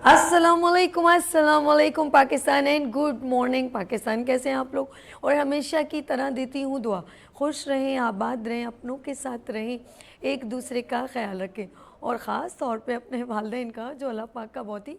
अस्सलाम वालेकुम Pakistan and good morning Pakistan. कैसे हैं आप लोग? और हमेशा की तरह देती हूँ दुआ, खुश रहें, आबाद रहें, अपनों के साथ रहें, एक दूसरे का ख्याल रखें और ख़ास तौर पे अपने वालिदैन का, जो अल्लाह पाक का बहुत ही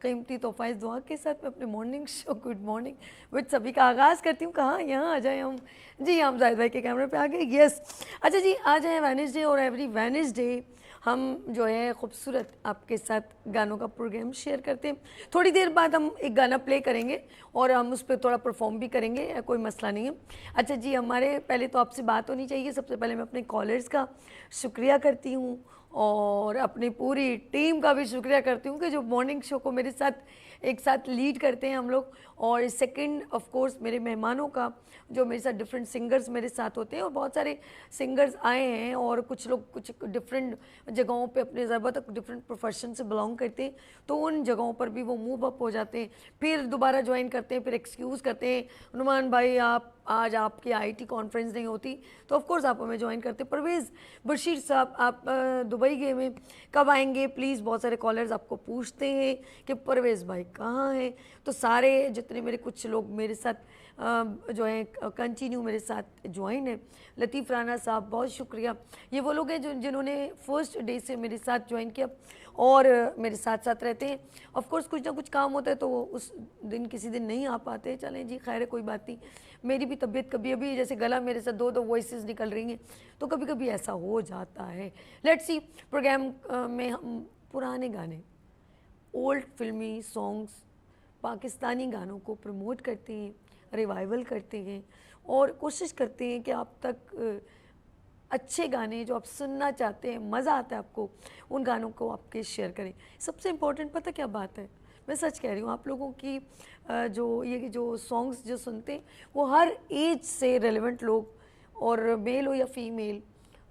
कीमती तोहफ़ा। इस दुआ के साथ मैं अपने morning show good morning with सभी का आगाज़ करती हूँ। कहाँ? यहाँ आ जाए हम। जी, हम जाहिद भाई के कैमरे पे आ गए। यस, अच्छा जी, आज है वेडनेसडे और एवरी वेडनेसडे हम जो है खूबसूरत आपके साथ गानों का प्रोग्राम शेयर करते हैं। थोड़ी देर बाद हम एक गाना प्ले करेंगे और हम उस पर थोड़ा परफॉर्म भी करेंगे, कोई मसला नहीं है। अच्छा जी, हमारे पहले तो आपसे बात होनी चाहिए। सबसे पहले मैं अपने कॉलर्स का शुक्रिया करती हूँ और अपनी पूरी टीम का भी शुक्रिया करती हूँ कि जो मॉर्निंग शो को मेरे साथ एक साथ लीड करते हैं हम लोग। और सेकंड ऑफ कोर्स मेरे मेहमानों का, जो मेरे साथ डिफरेंट सिंगर्स मेरे साथ होते हैं और बहुत सारे सिंगर्स आए हैं और कुछ लोग कुछ डिफरेंट जगहों पे अपने ज़रूरत डिफरेंट प्रोफेशन से बिलोंग करते हैं, तो उन जगहों पर भी वो मूव अप हो जाते हैं, फिर दोबारा ज्वाइन करते हैं, फिर एक्सक्यूज़ करते हैं, नुमान भाई आप आज आपकी आईटी कॉन्फ्रेंस नहीं होती तो ऑफ कोर्स आप हमें ज्वाइन करते। परवेज़ बशीर साहब आप दुबई गए में कब आएंगे प्लीज़? बहुत सारे कॉलर्स आपको पूछते हैं कि परवेज़ भाई कहाँ हैं। तो सारे जितने मेरे कुछ लोग मेरे साथ जो है कंटिन्यू मेरे साथ ज्वाइन है। लतीफ़ राना साहब बहुत शुक्रिया। ये वो लोग हैं जो जिन्होंने फर्स्ट डे से मेरे साथ ज्वाइन किया और मेरे साथ साथ रहते हैं। ऑफ कोर्स कुछ ना कुछ काम होता है तो उस दिन किसी दिन नहीं आ पाते। चलें जी, खैर है, कोई बात नहीं। मेरी भी तबीयत कभी अभी जैसे गला मेरे साथ दो दो वॉइसेस निकल रही हैं तो कभी कभी ऐसा हो जाता है। लेट्स सी, प्रोग्राम में हम पुराने गाने, ओल्ड फिल्मी सॉन्ग्स, पाकिस्तानी गानों को प्रमोट करते हैं, रिवाइवल करते हैं और कोशिश करते हैं कि आप तक अच्छे गाने जो आप सुनना चाहते हैं, मज़ा आता है आपको, उन गानों को आपके शेयर करें। सबसे इम्पोर्टेंट पता क्या बात है, मैं सच कह रही हूँ, आप लोगों की जो ये जो सॉन्ग्स जो सुनते हैं वो हर एज से रेलेवेंट लोग, और मेल हो या फीमेल,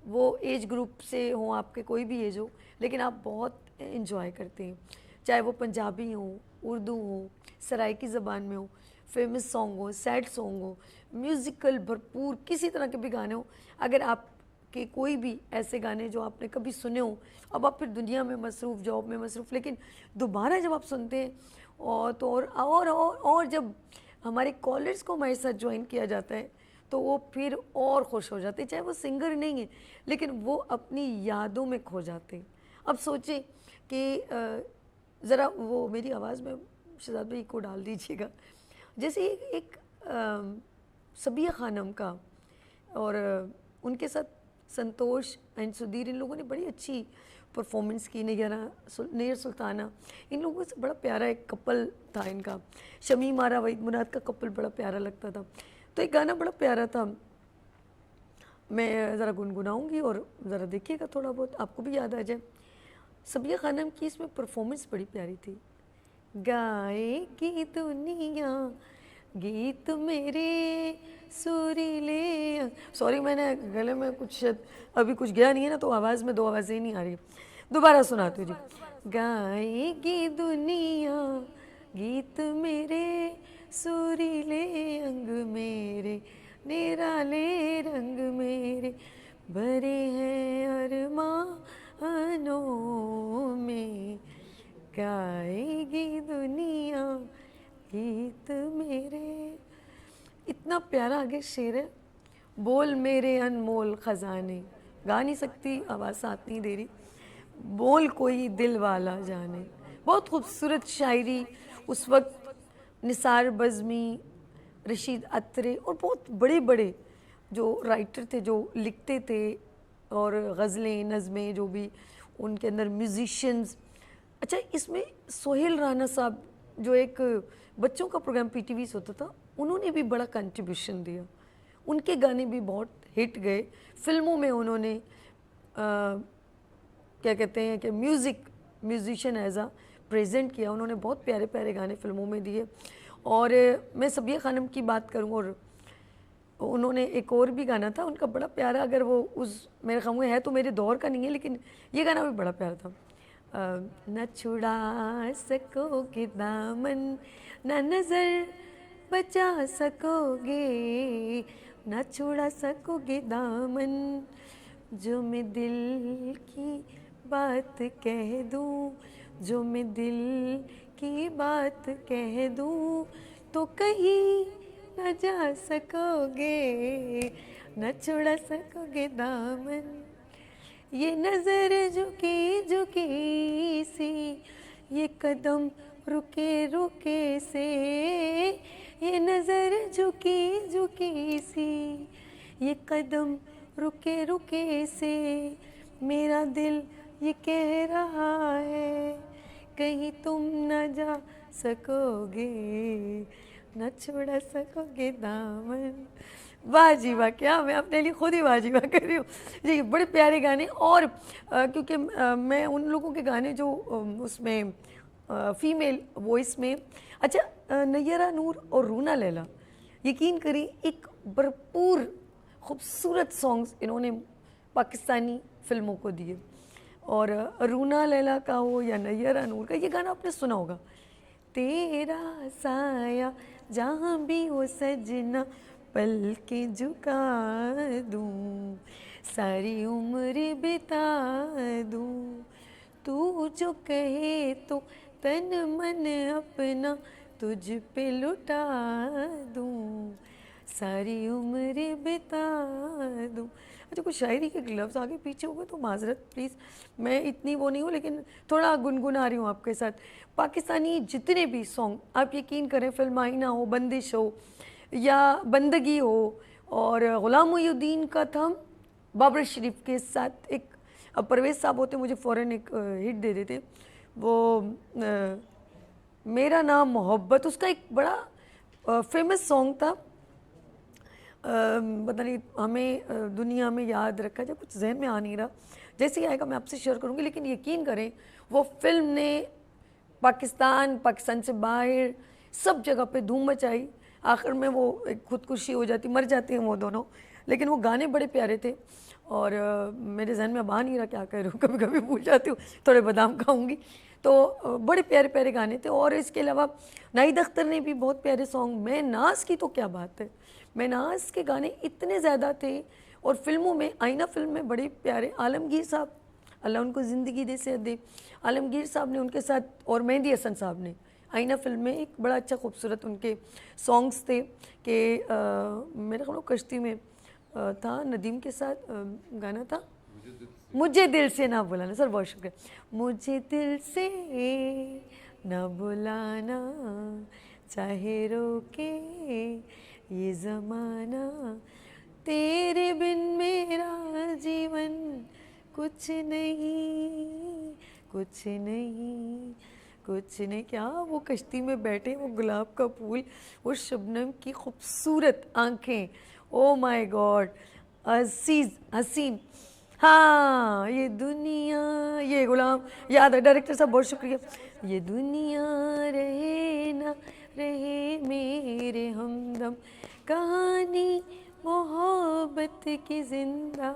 वो एज ग्रुप से हों, आपके कोई भी एज हो, लेकिन आप बहुत इन्जॉय करते हैं। चाहे वो पंजाबी हो, उर्दू हो, सराइकी ज़बान में हो, फेमस सॉन्ग हो, सैड सॉन्ग हो, म्यूज़िकल भरपूर किसी तरह के भी गाने हो, अगर आपके कोई भी ऐसे गाने जो आपने कभी सुने हो, अब आप फिर दुनिया में मसरूफ़, जॉब में मसरूफ़, लेकिन दोबारा जब आप सुनते हैं और तो और जब हमारे कॉलर्स को हमारे साथ ज्वाइन किया जाता है तो वो फिर और खुश हो जाते हैं। चाहे वो सिंगर नहीं है लेकिन वो अपनी यादों में खो जाते हैं। अब सोचें कि ज़रा वो मेरी आवाज़ में शहजाद भाई को डाल दीजिएगा। जैसे एक सबिया खानम का और उनके साथ संतोष एंड सुधीर, इन लोगों ने बड़ी अच्छी परफॉर्मेंस की। नैयर सुल्ताना, इन लोगों से बड़ा प्यारा एक कपल था इनका। शमीम आरा वहीद मुराद का कपल बड़ा प्यारा लगता था। तो एक गाना बड़ा प्यारा था, मैं ज़रा गुनगुनाऊंगी और ज़रा देखिएगा, थोड़ा बहुत आपको भी याद आ जाए। सबिया खानम की इसमें परफॉर्मेंस बड़ी प्यारी थी। गाएगी दुनिया गीत मेरे सुरीले, सॉरी मैंने गले में कुछ अभी कुछ गया नहीं है ना, तो आवाज़ में दो आवाज़ें नहीं आ रही, दोबारा सुनाती हूँ जी। गाएगी दुनिया गीत मेरे सुरीले, अंग मेरे निराले रंग मेरे, भरे हैं अरमानों में, गाएगी दुनिया गीत मेरे। इतना प्यारा आगे शेर है। बोल मेरे अनमोल ख़जाने, गा नहीं सकती, आवाज़ साथ नहीं दे रही। बोल कोई दिल वाला जाने, बहुत खूबसूरत शायरी। उस वक्त निसार बज़मी, रशीद अत्रे और बहुत बड़े बड़े जो राइटर थे जो लिखते थे, और गज़लें नज़में जो भी उनके अंदर म्यूज़िशंस। अच्छा, इसमें सोहेल राना साहब जो एक बच्चों का प्रोग्राम पीटीवी से होता था, उन्होंने भी बड़ा कंट्रीब्यूशन दिया। उनके गाने भी बहुत हिट गए। फिल्मों में उन्होंने क्या कहते हैं कि म्यूज़िशियन एज आ प्रेजेंट किया। उन्होंने बहुत प्यारे प्यारे गाने फिल्मों में दिए। और मैं सबिया खानम की बात करूँ, और उन्होंने एक और भी गाना था उनका बड़ा प्यारा, अगर वो उस मेरे ख्याल में है तो मेरे दौर का नहीं है, लेकिन ये गाना भी बड़ा प्यारा था। न छुड़ा सकोगे दामन, न नज़र बचा सकोगे, न छुड़ा सकोगे दामन, जो मैं दिल की बात कह दूँ जो मैं दिल की बात कह दूं तो कहीं न जा सकोगे, न छुड़ा सकोगे दामन। ये नजर झुकी झुकी सी, ये कदम रुके रुके से, ये नजर झुकी झुकी सी, ये कदम रुके रुके से, मेरा दिल ये कह रहा है कहीं तुम न जा सकोगे, न छोड़ा सकोगे दामन। वाह जी वाह, क्या मैं अपने लिए खुद ही वाह जी वाह कर रही हूँ जी। बड़े प्यारे गाने। और क्योंकि मैं उन लोगों के गाने जो उसमें फीमेल वॉइस में, अच्छा नैयरा नूर और रूना लैला, यकीन करिए एक भरपूर खूबसूरत सॉन्ग्स इन्होंने पाकिस्तानी फिल्मों को दिए। और रूना लैला का हो या नैयरा नूर का, ये गाना आपने सुना होगा, तेरा साया जहाँ भी हो सजना पल के झुका दूँ, सारी उम्र बिता दूँ, तू जो कहे तो तन मन अपना तुझ पे लुटा दूँ, सारी उम्र बिता दूँ। अच्छा कुछ शायरी के ग्लव्स आगे पीछे हो गए तो माजरत प्लीज़, मैं इतनी वो नहीं हूँ लेकिन थोड़ा गुनगुना रही हूँ आपके साथ। पाकिस्तानी जितने भी सॉन्ग आप यकीन करें, फिल्म आईना हो, बंदिश हो या बंदगी हो, और ग़ुलाम मोइनुद्दीन का था बाबर शरीफ के साथ एक, अब परवेज़ साहब होते मुझे फ़ौरन एक हिट दे देते, वो मेरा नाम मोहब्बत, उसका एक बड़ा फेमस सॉन्ग था। पता नहीं हमें दुनिया में याद रखा जाए, कुछ जहन में आ नहीं रहा, जैसे ही आएगा मैं आपसे शेयर करूँगी। लेकिन यकीन करें वो फिल्म ने पाकिस्तान से बाहर सब जगह पे धूम मचाई। आखिर में वो एक खुदकुशी हो जाती, मर जाते हैं वो दोनों, लेकिन वो गाने बड़े प्यारे थे। और मेरे जहन में अब आ नहीं रहा क्या कह रही हूँ, कभी कभी भूल जाती हूँ, थोड़े बादाम खाऊंगी। तो बड़े प्यारे प्यारे गाने थे। और इसके अलावा नाहिद अख्तर ने भी बहुत प्यारे सॉन्ग, मैं नाज की तो क्या बात है, मैं नाज के गाने इतने ज़्यादा थे। और फिल्मों में, आईना फिल्म में बड़े प्यारे आलमगीर साहब, अल्लाह उनको ज़िंदगी दे सेहत दे, आलमगीर साहब ने उनके साथ, और मेहंदी हसन साहब ने आईना फिल्म में एक बड़ा अच्छा खूबसूरत उनके सॉन्ग्स थे कि मेरे ख्याल कश्ती में था, नदीम के साथ गाना था, मुझे दिल से ना बुलाना। सर बहुत शुक्रिया। मुझे दिल से ना बुलाना, चाहे रोके ये ज़माना, तेरे बिन मेरा जीवन कुछ नहीं, कुछ नहीं, कुछ नहीं। क्या वो कश्ती में बैठे, वो गुलाब का फूल, वो शबनम की खूबसूरत आंखें, ओ माय गॉड, अजीज हसीन। हाँ ये दुनिया, ये गुलाम याद है, डायरेक्टर साहब बहुत शुक्रिया। ये दुनिया रहे ना रहे मेरे हमदम, कहानी मोहब्बत की जिंदा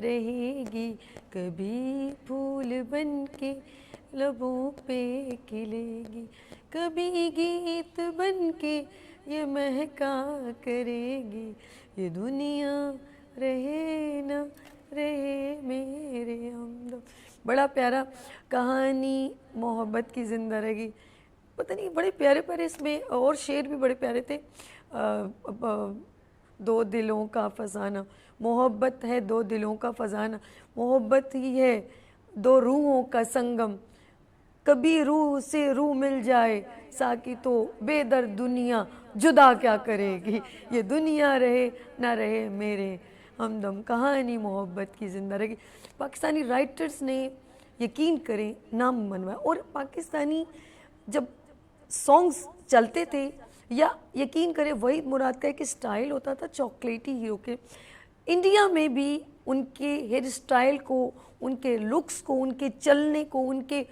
रहेगी, कभी फूल बन के लबों पे खिलेगी, कभी गीत बन के ये महका करेगी, ये दुनिया रहे ना रहे मेरे हमदम। बड़ा प्यारा, कहानी मोहब्बत की जिंदा रहेगी, पता नहीं बड़े प्यारे प्यारे इसमें, और शेर भी बड़े प्यारे थे। दो दिलों का फसाना, मोहब्बत है दो दिलों का फसाना, मोहब्बत ही है दो रूहों का संगम, कभी रूह से रूह मिल जाए साकी तो बेदर्द दुनिया जुदा क्या करेगी, ये दुनिया रहे ना रहे मेरे हमदम, कहानी मोहब्बत की जिंदा रहेगी। पाकिस्तानी राइटर्स ने यकीन करें नाम मनवाया। और पाकिस्तानी जब सॉन्ग्स चलते थे, या यकीन करें वहीद मुराद का एक स्टाइल होता था चॉकलेटी हीरो के, इंडिया में भी उनके हेयर स्टाइल को, उनके लुक्स को, उनके चलने को, उनके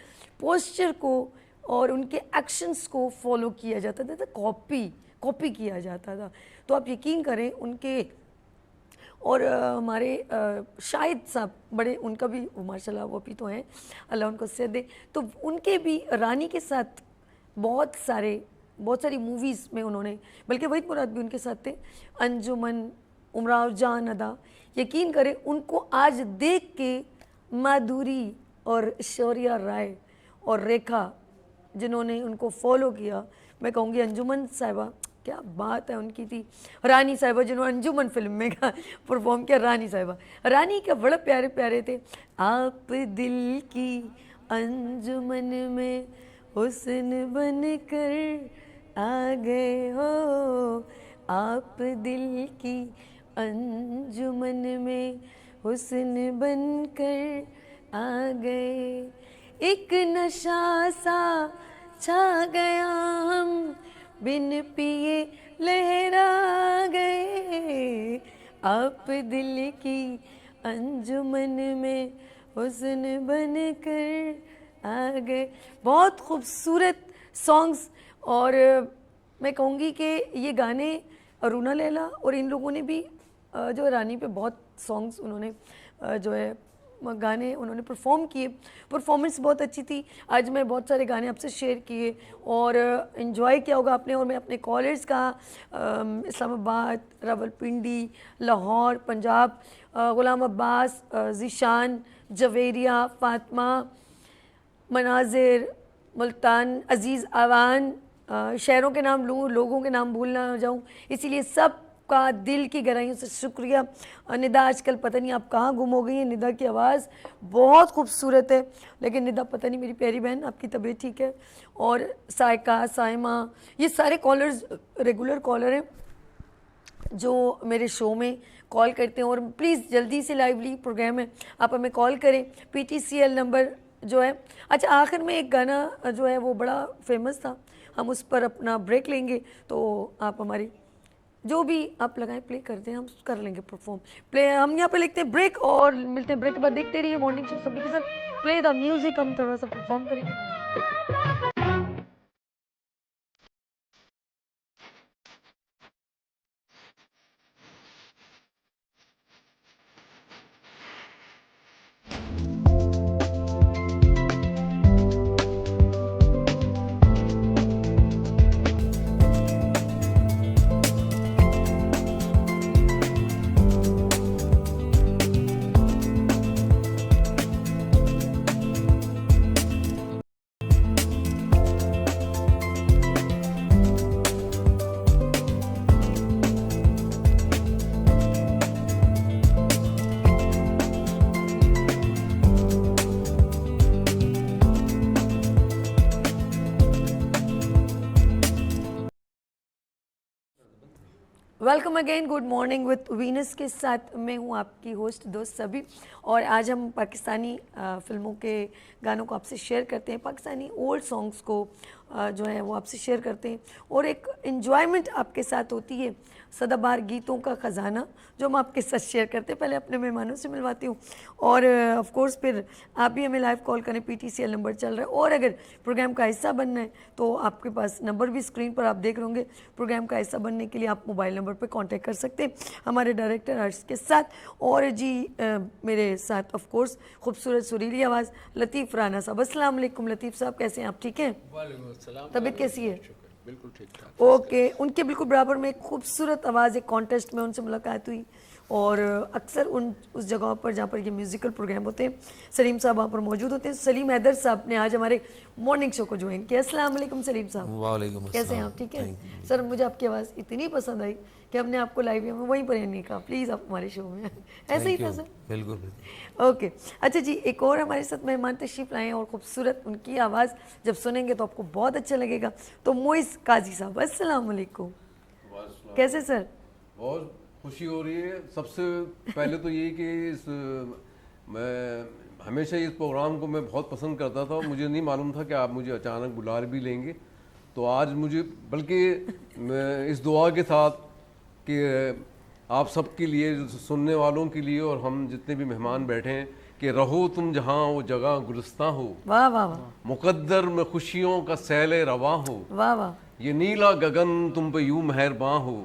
पोस्चर को और उनके एक्शंस को फॉलो किया जाता था, कॉपी किया जाता था। तो आप यकीन करें उनके, और हमारे शाहिद साहब बड़े, उनका भी माशाल्लाह वो भी तो हैं, अल्लाह उनको सेहत दे, तो उनके भी रानी के साथ बहुत सारी मूवीज़ में उन्होंने, बल्कि वहीद मुराद भी उनके साथ थे, अंजुमन, उमराव जान अदा। यकीन करें उनको आज देख के माधुरी और शौर्या राय और रेखा जिन्होंने उनको फॉलो किया, मैं कहूँगी अंजुमन साहिबा, क्या बात है उनकी थी। रानी साहिबा जिन्होंने अंजुमन फिल्म में परफॉर्म किया, रानी साहिबा, रानी के बड़े प्यारे प्यारे थे। आप दिल की अंजुमन में हुस्न बन कर आ गए हो, आप दिल की अंजुमन में हुस्न बन कर आ गए, एक नशा सा छा गया हम बिन पिए लहरा गए, आप दिल की अंजुमन में हुस्न बन कर आ गए। बहुत खूबसूरत सॉन्ग्स, और मैं कहूँगी कि ये गाने अरुणा लैला और इन लोगों ने भी जो है रानी पे बहुत सॉन्ग्स उन्होंने जो है गाने उन्होंने परफॉर्म किए। परफॉर्मेंस बहुत अच्छी थी। आज मैं बहुत सारे गाने आपसे शेयर किए और इन्जॉय किया होगा आपने। और मैं अपने कॉलर्स का इस्लामाबाद, रावलपिंडी, लाहौर, पंजाब, गुलाम अब्बास, ज़ीशान, जवेरिया, फ़ातिमा, मनाजिर, मुल्तान, अज़ीज़ आवान, शहरों के नाम लूँ, लोगों के नाम भूल ना जाऊँ, इसीलिए सब का दिल की गहराइयों से शुक्रिया। निदा आजकल पता नहीं आप कहाँ गुम हो गई हैं। निदा की आवाज़ बहुत खूबसूरत है, लेकिन निदा पता नहीं मेरी प्यारी बहन आपकी तबीयत ठीक है। और सायका, साइमा, ये सारे कॉलर्स रेगुलर कॉलर हैं जो मेरे शो में कॉल करते हैं। और प्लीज़ जल्दी से, लाइवली प्रोग्राम है, आप हमें कॉल करें। PTCL नंबर जो है। अच्छा, आखिर में एक गाना जो है वो बड़ा फेमस था, हम उस पर अपना ब्रेक लेंगे, तो आप हमारी जो भी आप लगाएं प्ले कर दें, हम कर लेंगे परफॉर्म। प्ले हम यहाँ पे लिखते हैं ब्रेक और मिलते हैं ब्रेक के बाद। देखते रहिए मॉर्निंग शो सभी के साथ। प्ले द म्यूजिक, हम थोड़ा सा परफॉर्म करेंगे। Welcome again, good morning with Venus के साथ मैं हूँ आपकी होस्ट दोस्त सभी। और आज हम पाकिस्तानी फिल्मों के गानों को आपसे शेयर करते हैं, पाकिस्तानी ओल्ड सॉन्ग्स को जो है वो आपसे शेयर करते हैं, और एक इन्जॉयमेंट आपके साथ होती है। सदाबहार गीतों का ख़जाना जो हम आपके साथ शेयर करते हैं। पहले अपने मेहमानों से मिलवाती हूँ, और ऑफ कोर्स फिर आप भी हमें लाइव कॉल करें। PTCL नंबर चल रहा है, और अगर प्रोग्राम का हिस्सा बनना है तो आपके पास नंबर भी स्क्रीन पर आप देख रहे होंगे। प्रोग्राम का हिस्सा बनने के लिए आप मोबाइल नंबर पर कांटेक्ट कर सकते हैं हमारे डायरेक्टर हर्ष के साथ। और जी मेरे साथ ऑफ कोर्स खूबसूरत सुरीली आवाज़ लतीफ़ राना साहब। अस्सलाम वालेकुम लतीफ़ साहब, कैसे हैं आप? ठीक हैं? तबीयत कैसी है? बिल्कुल ठीक ठाक। ओके, उनके बिल्कुल बराबर में एक खूबसूरत आवाज़, एक कॉन्टेस्ट में उनसे मुलाकात हुई, और अक्सर उस जगहों पर जहाँ पर ये म्यूज़िकल प्रोग्राम होते हैं सलीम साहब वहाँ पर मौजूद होते हैं। सलीम हैदर साहब ने आज हमारे मॉर्निंग शो को ज्वाइन किया। अस्सलाम वालेकुम सलीम साहब। वालेकुम अस्सलाम। कैसे हैं आप? ठीक है सर, मुझे आपकी आवाज़ इतनी पसंद आई कि हमने आपको लाइव में वहीं पर नहीं कहा प्लीज़ आप हमारे शो में। ऐसे ही था सर? बिल्कुल। ओके, अच्छा जी, एक और हमारे साथ मेहमान तशरीफ़ लाए हैं, और खूबसूरत उनकी आवाज़ जब सुनेंगे तो आपको बहुत अच्छा लगेगा। तो मोइस काजी साहब, अस्सलाम वालेकुम। कैसे सर? बहुत खुशी हो रही है। सबसे पहले तो ये कि मैं हमेशा इस प्रोग्राम को मैं बहुत पसंद करता था, मुझे नहीं मालूम था कि आप मुझे अचानक बुला भी लेंगे। तो आज मुझे, बल्कि इस दुआ के साथ कि आप सब के लिए, सुनने वालों के लिए, और हम जितने भी मेहमान बैठे हैं, कि रहो तुम जहाँ वो जगह गुलिस्तां हो, वाह वाह वाह, मुकद्दर में खुशियों का सैले रवा हो, वाह वाह, ये नीला गगन तुम पे यूं मेहरबान हो,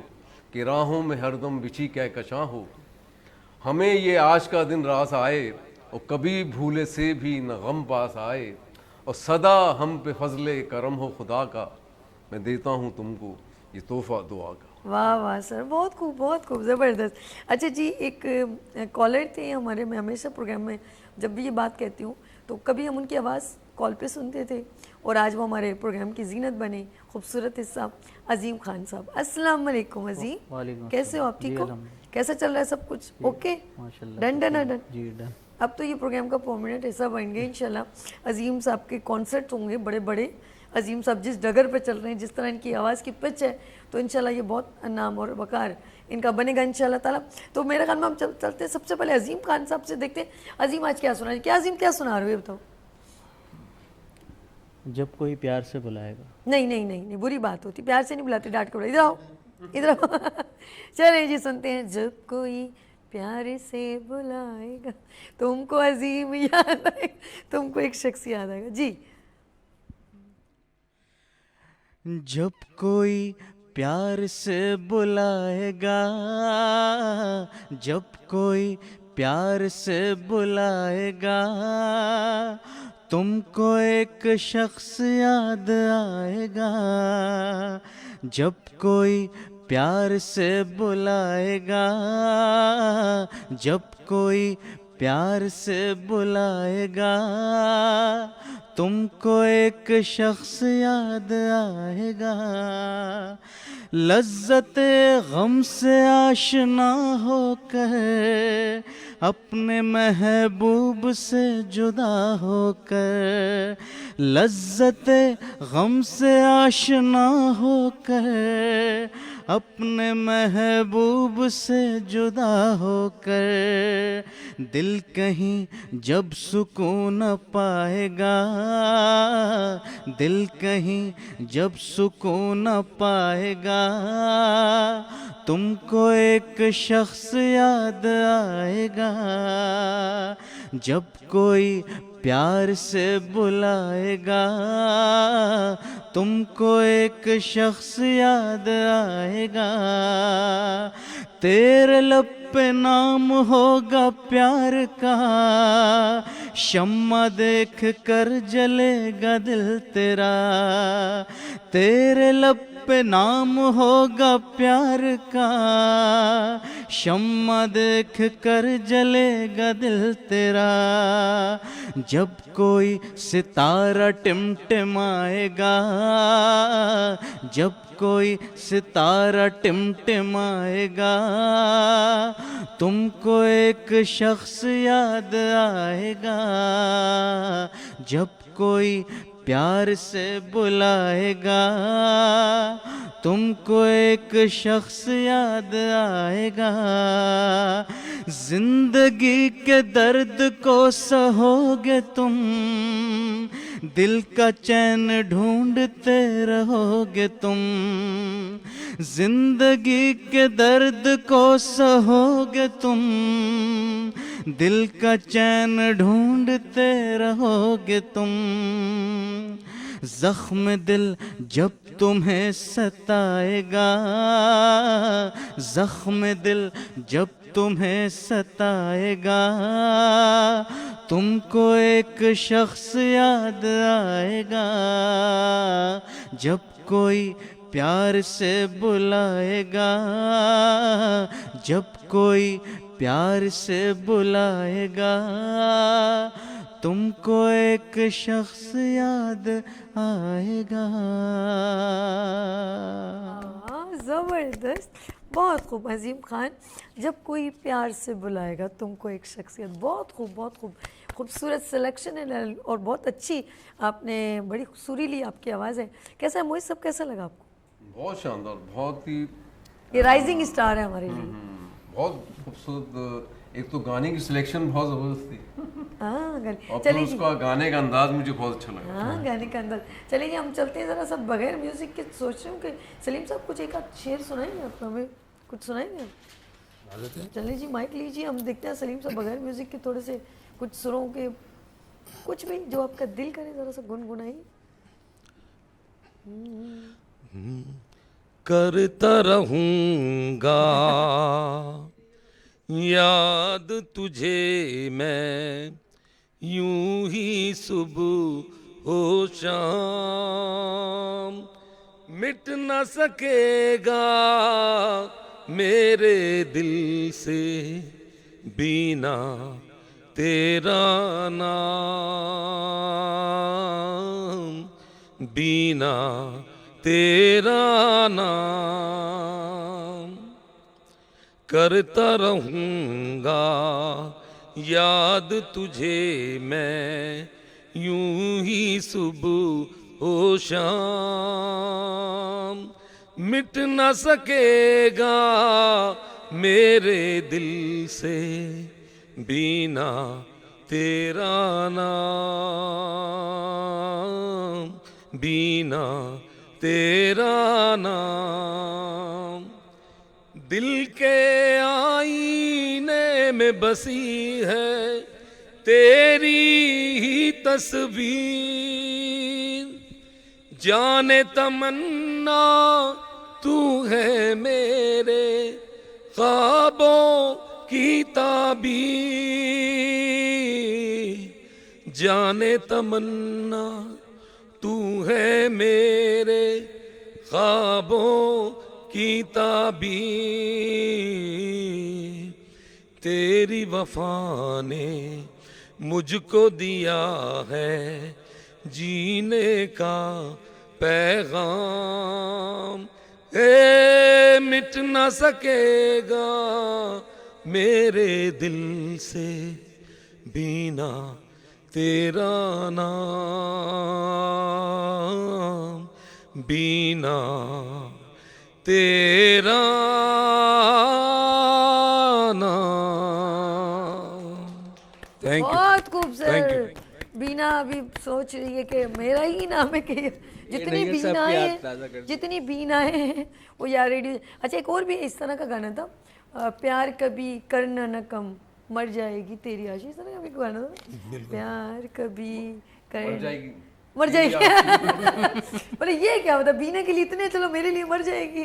कि राहों में हरदम बिछी कहकशां हो। हमें ये आज का दिन रास आए, और कभी भूले से भी न गम पास आए, और सदा हम पे फजले करम हो खुदा का, मैं देता हूँ तुमको ये तोहफा दुआ का। वाह वाह सर, बहुत खूब ज़बरदस्त। अच्छा जी, एक कॉलर थे हमारे, मैं हमेशा प्रोग्राम में जब भी ये बात कहती हूँ तो कभी हम उनकी आवाज़ कॉल पे सुनते थे और आज वो हमारे प्रोग्राम की जीनत बने, खूबसूरत हिस्सा, अजीम खान साहब। अस्सलाम वालेकुम अजीम, वालेकुम कैसे हो आप, ठीक हो? कैसा चल रहा है सब कुछ? ओके, माशाल्लाह डन डन डन। जी डन। अब तो ये प्रोग्राम का परमानेंट हिस्सा बन गए इंशाल्लाह। अजीम साहब के कॉन्सर्ट होंगे बड़े बड़े। अजीम साहब जिस डगर पे चल रहे हैं, जिस तरह इनकी आवाज़ की पिच है, तो इंशाल्लाह ये बहुत नाम और वकार इनका बनेगा इंशाल्लाह ताला। तो मेरे ख्याल में हम चलते हैं सबसे पहले अजीम खान साहब से, देखते हैं अजीम आज क्या सुना है। क्या अजीम क्या सुना रहे हो, ये बताओ। जब कोई प्यार से बुलाएगा। नहीं नहीं नहीं नहीं, बुरी बात होती, प्यार से नहीं बुलाते, डांट के बुलाते। इधर आओ, इधर आओ। चलिए जी, सुनते हैं। जब कोई प्यार से बुलाएगा तुमको अजीम याद आएगा, तुमको एक शख्स याद आएगा जी। जब कोई प्यार से बुलाएगा, जब कोई प्यार से बुलाएगा, तुमको एक शख्स याद आएगा। जब कोई प्यार से बुलाएगा, जब कोई प्यार से बुलाएगा, तुमको एक शख्स याद आएगा। लज्जते गम से आशना होकर, अपने महबूब से जुदा होकर, लज्जते गम से आशना होकर, अपने महबूब से जुदा होकर, दिल कहीं जब सुकून पाएगा, दिल कहीं जब सुकून पाएगा, तुमको एक शख्स याद आएगा। जब कोई प्यार से बुलाएगा, तुमको एक शख्स याद आएगा। तेरे लब पे नाम होगा प्यार का, शम्मा देख कर जलेगा दिल तेरा। तेरे लब पे नाम होगा प्यार का, शम्मा देख कर जलेगा दिल तेरा। जब कोई सितारा टिमटिमाएगा, जब कोई सितारा टिमटिमाएगा, तुमको एक शख्स याद आएगा। जब कोई प्यार से बुलाएगा, तुमको एक शख्स याद आएगा। जिंदगी के दर्द को सहोगे तुम, दिल का चैन ढूंढते रहोगे तुम। जिंदगी के दर्द को सहोगे तुम, दिल का चैन ढूंढते रहोगे तुम। जख्म दिल जब तुम्हें सताएगा, जख्म दिल जब तुम्हें सताएगा, तुमको एक शख्स याद आएगा। जब कोई प्यार से बुलाएगा, जब कोई प्यार से बुलाएगा, तुमको एक शख्स याद आएगा। ज़बरदस्त, बहुत खूब अजीम खान। जब कोई प्यार से बुलाएगा तुमको एक शख्सियत, बहुत खूब, बहुत खूब, खूबसूरत सिलेक्शन है और बहुत अच्छी आपने, बड़ी सुरीली आपकी आवाज़ है। कैसा है मोहित साहब, कैसा लगा आपको? बहुत शानदार, बहुत ही ये राइजिंग स्टार है हमारे लिए। बहुत खूबसूरत। एक तो गाने की सिलेक्शन बहुत ज़बरदस्त थी, हाँ और फिर उसका गाने का अंदाज मुझे बहुत अच्छा लगा। हाँ, गाने का अंदाज। चलिए जी, हम चलते हैं ज़रा सब बगैर म्यूज़िक के। सोच रहे हूँ कि सलीम साहब कुछ एक आध शेर सुनाएंगे आप हमें, कुछ सुनाएंगे? चलिए जी, माइक लीजिए, हम देखते हैं सलीम साहब बगैर म्यूज़िक के थोड़े से कुछ सुरों के, कुछ भी जो आपका दिल करे ज़रा सा गुनगुनाइए। करता रहूँगा याद तुझे मैं, यूं ही सुबह हो शाम। मिट न सकेगा मेरे दिल से बिना तेरा नाम, बिना तेरा नाम। करता रहूँगा याद तुझे मैं यूं ही सुबह हो शाम, मिट न सकेगा मेरे दिल से बिना तेरा नाम, बिना तेरा नाम। दिल के आईने में बसी है तेरी ही तस्वीर, जाने तमन्ना तू है मेरे ख्वाबों की ताबीर, जाने तमन्ना तू है मेरे ख्वाबों की ताबीर। तेरी वफा ने मुझको दिया है जीने का पैगाम, मिट न सकेगा मेरे दिल से बिना तेरा नाम, बिना तेरा नाम। Thank you. बहुत खूबसूरत। बीना अभी सोच रही है कि मेरा ही नाम है कि जितनी बीनाएं हैं वो यार रेडियो। अच्छा, एक और भी इस तरह का गाना था, प्यार कभी करना न कम मर जाएगी तेरी आशी, इस तरह का भी गाना था। प्यार कभी मर जाएगी बोले ये क्या होता, बीना के लिए इतने, चलो मेरे लिए मर जाएगी।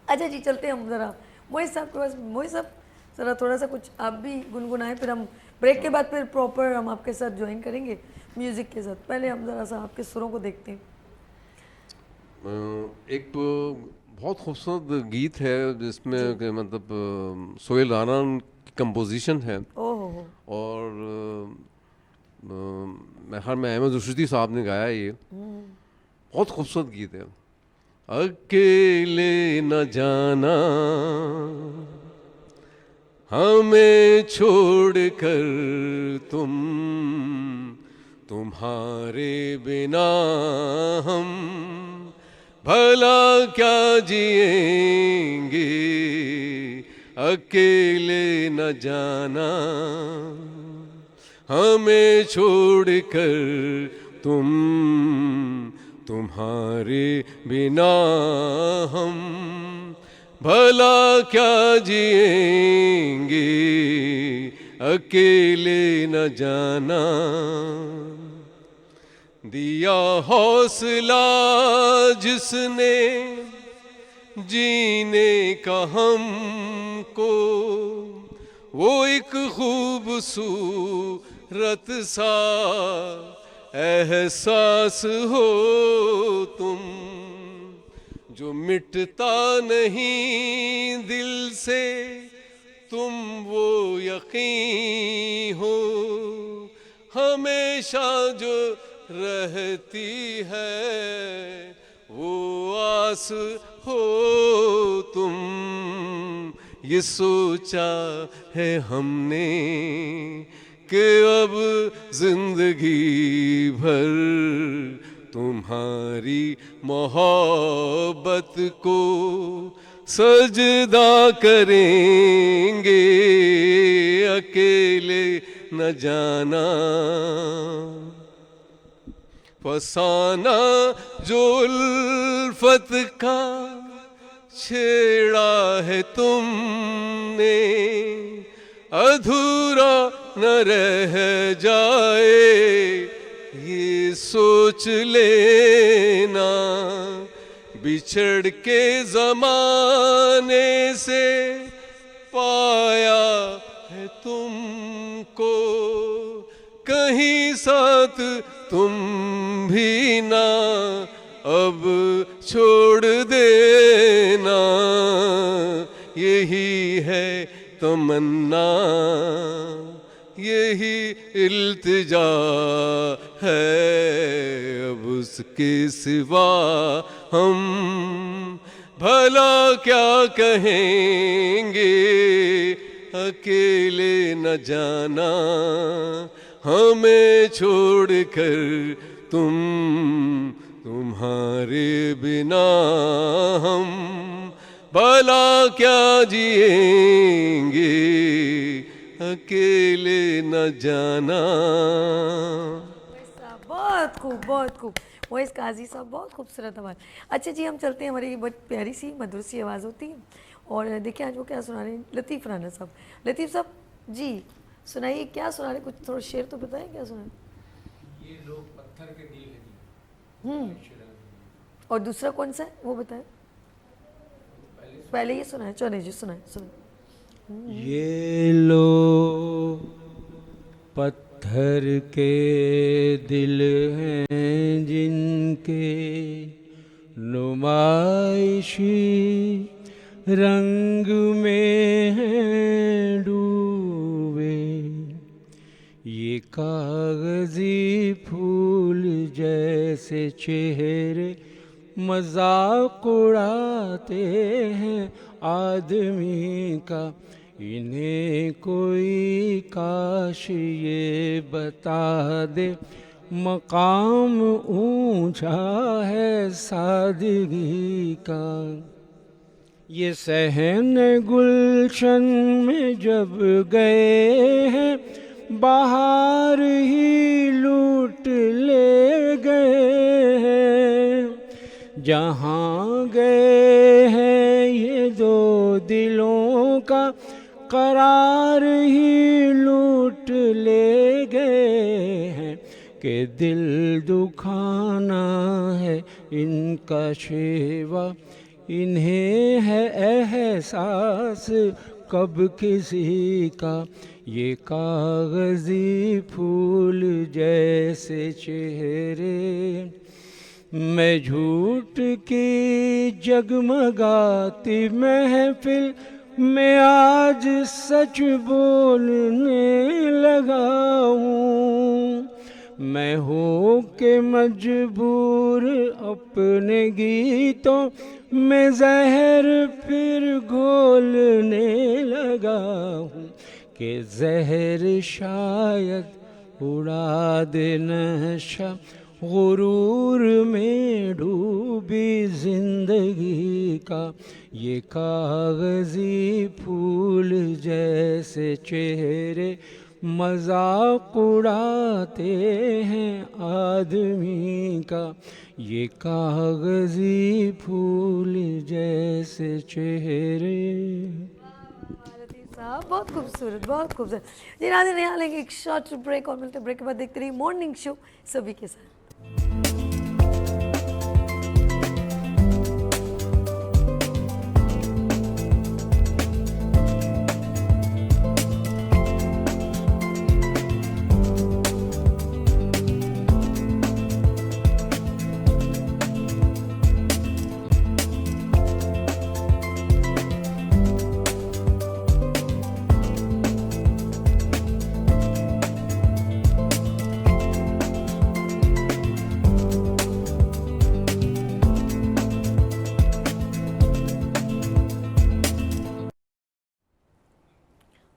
अच्छा जी, चलते हैं हम ज़रा मोहित साहब के पास। मोहित साहब ज़रा थोड़ा सा कुछ आप भी गुनगुनाएं, फिर हम ब्रेक के बाद फिर प्रॉपर हम आपके साथ ज्वाइन करेंगे म्यूज़िक के साथ। पहले हम ज़रा सा आपके सुरों को देखते हैं। एक बहुत खूबसूरत गीत है जिसमें मतलब सोहेल राना की कंपोजिशन है, ओह और मेरे ख्याल में अहमद रुशदी साहब ने गाया ये। बहुत खूबसूरत गीत है। अकेले न जाना हमें छोड़कर तुम, तुम्हारे बिना हम भला क्या जिएंगे। अकेले न जाना हमें छोड़कर तुम, तुम्हारे बिना हम भला क्या जिएंगे। अकेले न जाना दिया हौसला जिसने जीने का हमको, वो एक खूबसूरत सा एहसास हो तुम, जो मिटता नहीं दिल से तुम वो यकीन हो, हमेशा जो रहती है वो आस हो तुम। ये सोचा है हमने कि अब जिंदगी भर तुम्हारी मोहब्बत को सजदा करेंगे। अकेले न जाना फसाना जो उल्फत का छेड़ा है तुमने, अधूरा न रह जाए ये सोच लेना। बिछड़ के ज़माने से पाया है तुमको, कहीं साथ तुम भी ना अब छोड़ देना, यही है तमन्ना, यही इल्तिजा है, अब उसके सिवा हम भला क्या कहेंगे, अकेले न जाना हमें छोड़कर तुम, तुम्हारे बिना हम भला क्या जिएंगे, अकेले न जाना। बहुत खूब, बहुत खूब। मोइस काजी साहब, बहुत खूबसूरत आवाज़। अच्छा जी, हम चलते हैं, हमारी बहुत प्यारी सी मधुर सी आवाज़ होती है। और देखिए आज वो क्या सुना रहे हैं, लतीफ़ राना साहब। लतीफ़ साहब जी सुनाइए, क्या सुना रहे, कुछ थोड़ा शेर तो बताएं, क्या सुना रहे? ये लोग पत्थर के दिल हैं जी। और दूसरा कौन सा है वो बताएं। पहले ये सुना है, चलो जी सुनाए सुनाए। ये लोग पत्थर के दिल हैं जिनके नुमाइशी रंग में हैं डूबे, ये कागजी फूल जैसे चेहरे मजाक उड़ाते हैं आदमी का, इन्हें कोई काश ये बता दे मकाम ऊंचा है सादगी का। ये सहन गुलशन में जब गए हैं बाहर ही लूट ले गए हैं, जहाँ गए हैं ये दो दिलों का करार ही लूट ले गए हैं, कि दिल दुखाना है इनका शेवा, इन्हें है एहसास कब किसी का, ये कागजी फूल जैसे चेहरे, मैं झूठ की जगमगाती महफिल में आज सच बोलने लगा हूँ, मैं हो के मजबूर अपने गीतों में जहर फिर घोलने लगा हूँ, कि जहर शायद उड़ा दे नशा गुरूर में डूबी जिंदगी का, ये कागजी फूल जैसे चेहरे मजाक उड़ाते हैं आदमी का, ये कागजी फूल जैसे चेहरे। साहब बहुत खूबसूरत, बहुत खूबसूरत जी। नाज़रीन यहाँ लेंगे एक शॉर्ट ब्रेक और मिलते ब्रेक के बाद देखते रहिए मॉर्निंग शो सभी के साथ।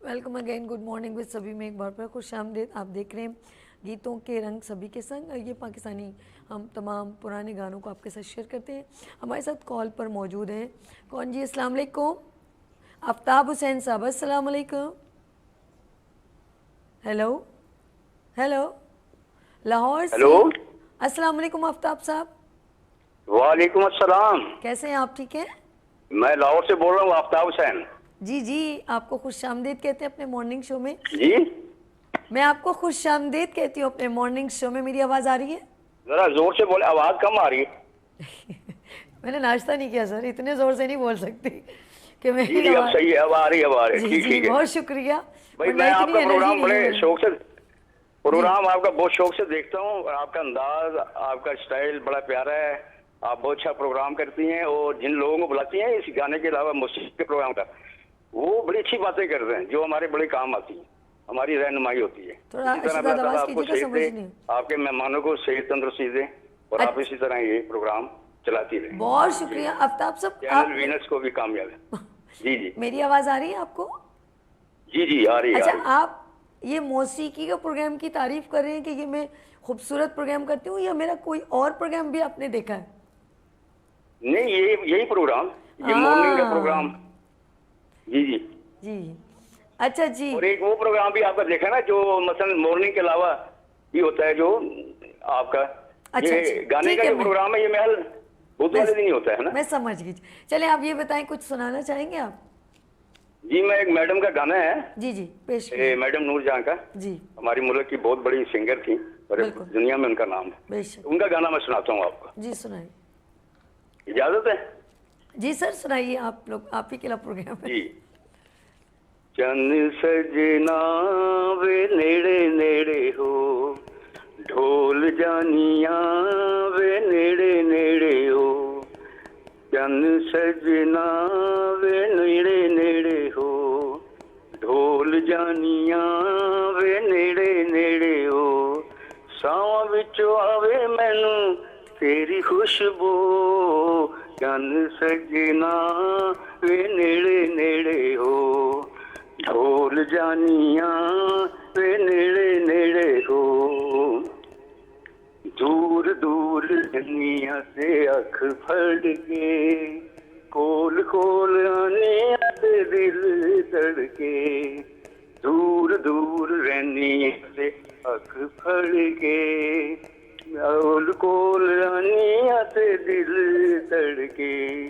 Welcome again, good morning with सभी में एक बार पर खुश आमदीद। आप देख रहे हैं गीतों के रंग सभी के संग, ये पाकिस्तानी हम तमाम पुराने गानों को आपके साथ शेयर करते हैं। हमारे साथ कॉल पर मौजूद हैं कौन जी, अस्सलाम वालेकुम, आफ्ताब हुसैन साहब, अस्सलाम वालेकुम। हेलो हेलो, लाहौर से। हेलो, अस्सलाम वालेकुम आफ्ताब साहब। वालेकुम अस्सलाम। कैसे हैं आप, ठीक हैं? मैं लाहौर से बोल रहा हूँ, आफ्ताब हुसैन। जी जी, आपको खुश आमदीद कहते हैं अपने मॉर्निंग शो में। जी, मैं आपको खुश आमदीद कहती हूँ अपने मॉर्निंग शो में। मेरी आवाज़ आ रही है? जरा जोर से बोले, आवाज कम आ रही है। मैंने नाश्ता नहीं किया सर, इतने जोर से नहीं बोल सकती कि मैं। जी जी, अब सही है, अब आ रही है, अब आ रही है। जी ठीक जी, ठीक है बहुत शुक्रिया। भाई, वरना मैं इतनी आपका एनर्जी प्रोग्राम नहीं बड़े है। शौक से, प्रोग्राम आपका बहुत शौक से देखता हूँ, और आपका अंदाज, आपका स्टाइल बड़ा प्यारा है, आप बहुत अच्छा प्रोग्राम करती हैं और जिन लोगों को बुलाती हैं इस गाने के अलावा मौसीकी के प्रोग्राम का, वो बड़ी अच्छी बातें करते हैं जो हमारे बड़े काम आती हैं, हमारी रहनुमाई होती है। थोड़ा इसी तरह आशीर्वाद अल्लाह ताला आवाज आपको कीजिएगा, सेहत समझ दे, नहीं। आपके मेहमानों को सेहत तंदुरुस्ती दे और आप इसी तरह ये प्रोग्राम चलाती रहे। बहुत शुक्रिया आफ्ताब साहब। चैनल वीनस को भी कामयाब है। जी जी मेरी आवाज आ रही है आपको? जी जी आ रही है, आ अच्छा, रही है। आप ये मौसीकी का प्रोग्राम की तारीफ कर रहे हैं कि ये मैं खूबसूरत प्रोग्राम करती हूँ, या मेरा कोई और प्रोग्राम भी आपने देखा है? नहीं, ये यही प्रोग्राम, ये मॉर्निंग का प्रोग्राम। जी जी। जी अच्छा जी। और एक वो प्रोग्राम भी आपका देखा ना जो मसलन मॉर्निंग के अलावा भी होता है, जो आपका अच्छा, ये अच्छा, गाने ठीक का है, जो मैं- प्रोग्राम है ये महल बुध वाले दिन ही होता है ना। मैं समझ गई। चलिए आप ये बताएं, कुछ सुनाना चाहेंगे आप? जी, मैं एक मैडम का गाना है, जी जी पेश कीजिए। मैडम नूरजहां का, जी हमारी मुल्क की बहुत बड़ी सिंगर थी, पूरे बिल्कुल। दुनिया में उनका नाम है। बेशक। उनका गाना मैं सुनाता हूँ आपको, जी सुनाइए। इजाजत है? जी सर सुनाइए, आप लोग, आप ही के लिए प्रोग्राम है। जी। चंद सजना वे नेड़े नेड़े हो, ढोल जानिया वे नेड़े नेड़े हो, चंद सजना वे नेड़े नेड़े हो, ढोल जानिया वे नेड़े नेड़े हो, सावां विचों आवे मैनू तेरी खुशबू, चंद सजना वे नेड़े नेड़े हो, ढोल जानिया वे नेड़े नेड़े हो, दूर दूर दुनिया से अख फड़ के, कोल कोल आने से दिल धड़के, दूर दूर रहनी से अख फड़ के, कोल कोल आने से दिल धड़के,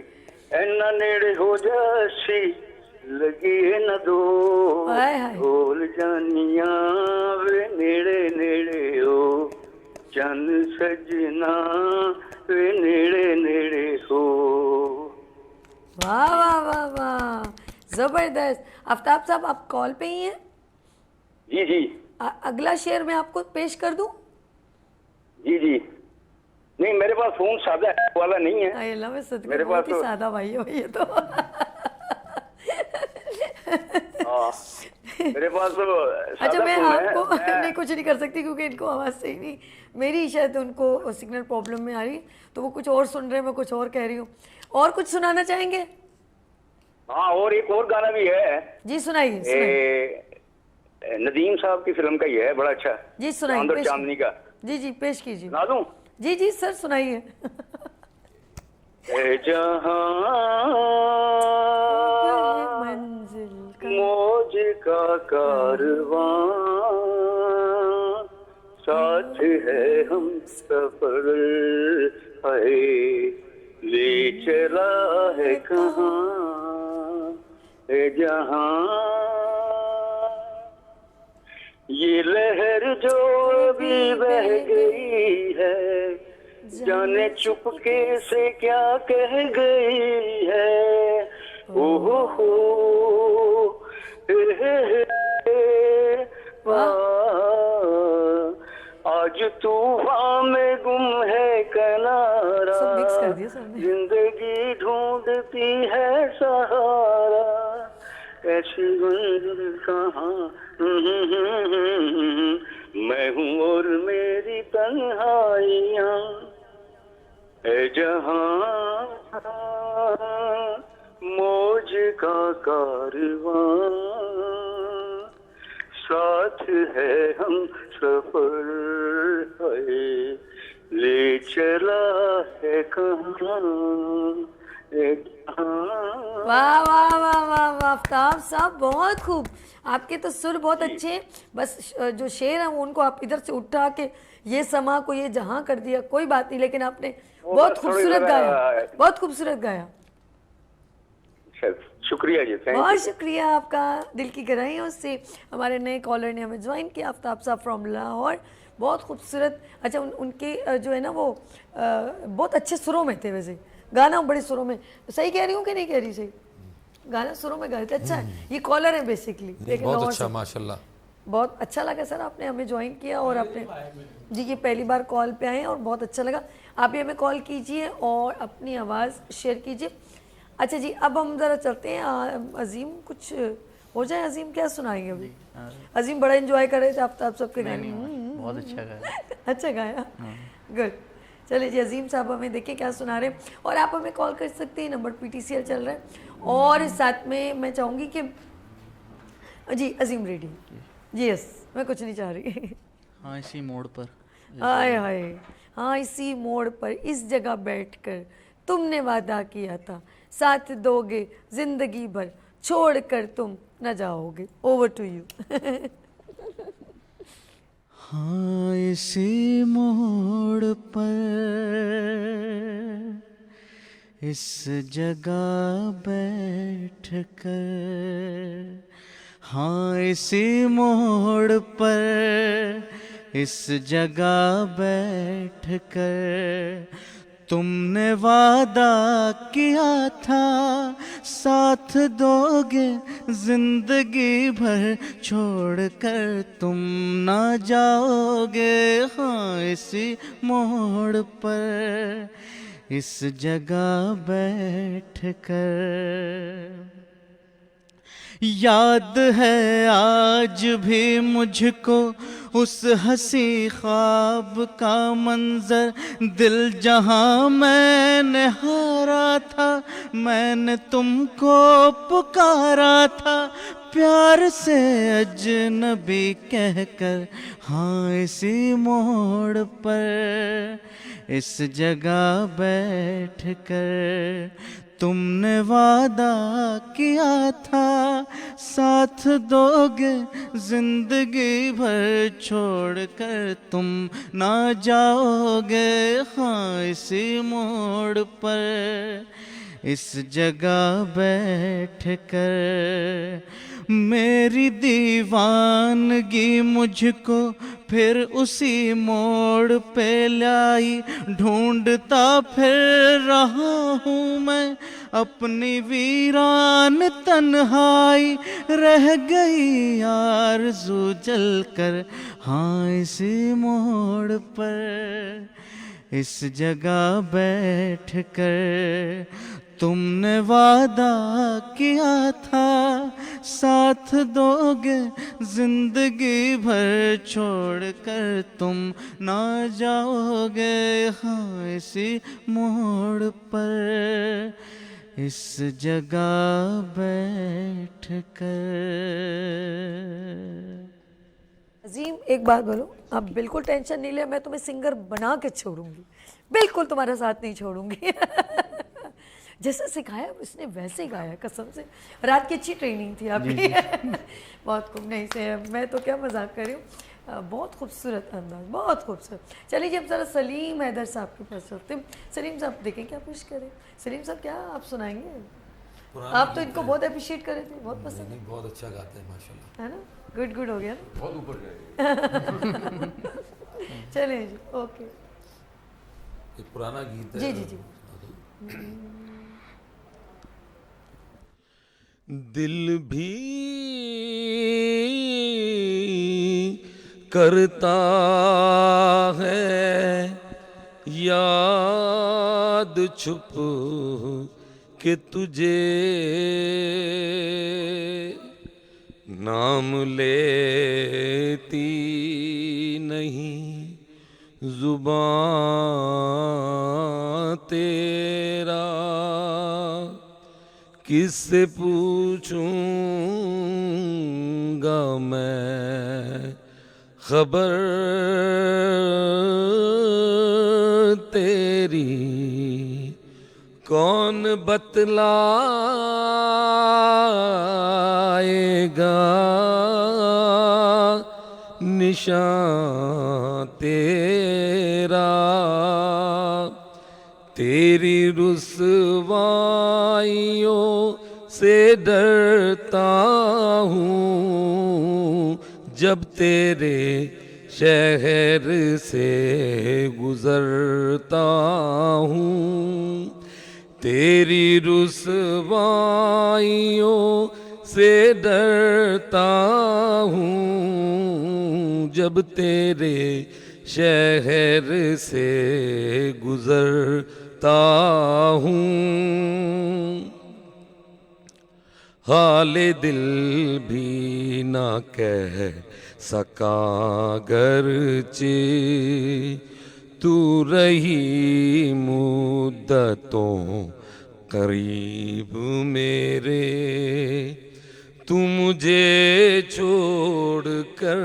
ऐना नेड़े हो जासी लगे न दो, हाय हाय। ढोल जानिया वे नेड़े नेड़े हो, चंद सजना वे नेड़े नेड़े हो। वाह वाह वाह वाह, जबरदस्त। आफ्ताब साहब आप कॉल पे ही हैं? जी जी अगला शेर मैं आपको पेश कर दूं? जी जी। नहीं, मेरे पास फोन सादा है, वाला नहीं है। अरे अल्लाह, मैं सच में मेरे बहुत पास ही तो- सादा भाई हो ये तो। हाँ, मेरे पास तो अच्छा, सादा मैं फोन है। आपको मैं- नहीं कुछ नहीं कर सकती क्योंकि इनको आवाज़ सही नहीं, मेरी शायद उनको सिग्नल प्रॉब्लम में आ रही है, तो वो कुछ और सुन रहे हैं, मैं कुछ और कह रही हूँ। और कुछ सुनाना चाहेंगे? हाँ, और एक और गाना भी है, जी सुनाइए सुनाइए। नदीम साहब की फिल्म का ही है, बड़ा अच्छा। जी सुनाइए, चांद और पेश चांदनी का जी जी पेश कीजिए। सुना दूं? जी जी सर सुनाइए। ए जहां मंजिल का मौज का कारवां, साथ है हम सफर है, ले चला है कहाँ, ए जहां ये लहर जो अभी बह गई है, जाने चुपके से क्या कह गई है, ओहो हो आज तूफान में गुम है किनारा, सब मिक्स कर दिया सर ने। जिंदगी ढूंढती है सहारा, ऐसी मंजिल कहाँ, मैं हूँ और मेरी तन्हाइयाँ, है जहाँ मौज का कारवां, साथ है हम सफर है, ले चला है कहाँ, है जहाँ। वाह वाह वाह वाह वाह आफ्ताब साहब, बहुत खूब। आपके तो सुर बहुत अच्छे हैं, बस जो शेर है वो उनको आप इधर से उठा के ये समा को ये जहां कर दिया, कोई बात नहीं, लेकिन आपने वो बहुत बस थोड़ी खूबसूरत जरा- गाया, बहुत खूबसूरत गाया। शुक्रिया जी, थैंक बहुत यू। शुक्रिया आपका, दिल की गहराइयों से हमारे नए कॉलर ने हमें ज्वाइन किया, आफ्ताब साहब फ्रॉम लाहौर, बहुत खूबसूरत। अच्छा उनके जो है ना वो बहुत अच्छे सुरों में थे, वैसे गाना बड़े सुरों में, सही कह रही हूँ कि नहीं कह रही? सही गाना सुरों में गाए थे। अच्छा है, ये कॉलर है बेसिकली, लेकिन बहुत लाहौर अच्छा से। माशाल्लाह। बहुत अच्छा लगा सर, आपने हमें ज्वाइन किया और आपने जी ये पहली बार कॉल पे आए हैं और बहुत अच्छा लगा। आप भी हमें कॉल कीजिए और अपनी आवाज़ शेयर कीजिए। अच्छा जी, अब हम ज़रा चलते हैं अजीम, कुछ हो जाए। अजीम क्या सुनाएंगे अभी? अजीम बड़ा एंजॉय कर रहे थे आप सबके गाने। बहुत अच्छा गाया। अच्छा गाया, गुड। चलिए जी, अजीम साहब हमें देखिए क्या सुना रहे हैं। और आप हमें कॉल कर सकते हैं, नंबर PTCL चल रहा है। और साथ में मैं चाहूँगी कि जी अजीम रेडी जी, यस, मैं कुछ नहीं चाह रही। हाँ इसी मोड़ पर, हाय हाय, हाँ इसी मोड़ पर इस जगह बैठकर तुमने वादा किया था साथ दोगे जिंदगी भर, छोड़ कर तुम न जाओगे। Over to you. हाँ इसी मोड़ पर इस जगह बैठ कर, हाँ इसी मोड़ पर इस जगह बैठ कर तुमने वादा किया था साथ दोगे जिंदगी भर, छोड़ कर तुम ना जाओगे। हाँ इसी मोड़ पर इस जगह बैठ कर, याद है आज भी मुझको उस हंसी ख्वाब का मंजर, दिल जहां मैंने हारा था, मैंने तुमको पुकारा था प्यार से अजनबी कहकर। हाँ इसी मोड़ पर इस जगह बैठ कर तुमने वादा किया था साथ दोगे जिंदगी भर, छोड़ कर तुम ना जाओगे। हाँ इसी मोड़ पर इस जगह बैठ कर मेरी दीवानगी मुझको फिर उसी मोड़ पे लाई, ढूंढता फिर रहा हूँ मैं अपनी वीरान तन्हाई, रह गई आरज़ू जल कर। हाँ इसी मोड़ पर इस जगह बैठ कर तुमने वादा किया था साथ दोगे जिंदगी भर, छोड़ कर तुम ना जाओगे। हाँ इसी मोड़ पर इस जगह बैठ कर। अजीम एक बात बोलो, आप बिल्कुल टेंशन नहीं ले, मैं तुम्हें सिंगर बना के छोड़ूंगी, बिल्कुल तुम्हारा साथ नहीं छोड़ूंगी। जैसा सिखाया उसने वैसे ही गाया, कसम से। रात की अच्छी ट्रेनिंग थी आपकी। बहुत खूब। नहीं से मैं तो क्या मजाक कर रही हूँ, बहुत खूबसूरत अंदाज, बहुत खूबसूरत। चलिए जी, हम ज़रा सलीम हैदर साहब के पास चलते हैं। सलीम साहब देखें क्या पेश करें। सलीम साहब क्या आप सुनाएंगे? आप तो इनको बहुत अप्रिशिएट कर रहे थे, बहुत पसंद। नहीं, बहुत अच्छा गाते हैं माशाल्लाह, है ना? गुड गुड हो गया ना, बहुत ऊपर गए। चलिए जी, ओके एक पुराना गीत है। जी जी जी। दिल भी करता है याद छुप के तुझे, नाम लेती नहीं जुबान तेरा, किससे पूछूंगा मैं खबर तेरी, कौन बतलाएगा निशान तेरा, तेरी रुसवाइयों से डरता हूँ जब तेरे शहर से गुजरता हूँ, तेरी रुसवाइयों से डरता हूँ जब तेरे शहर से गुजरता हूँ। हाले दिल भी ना कह सका गरचे तू रही मुद्दतों करीब मेरे। तू मुझे छोड़ कर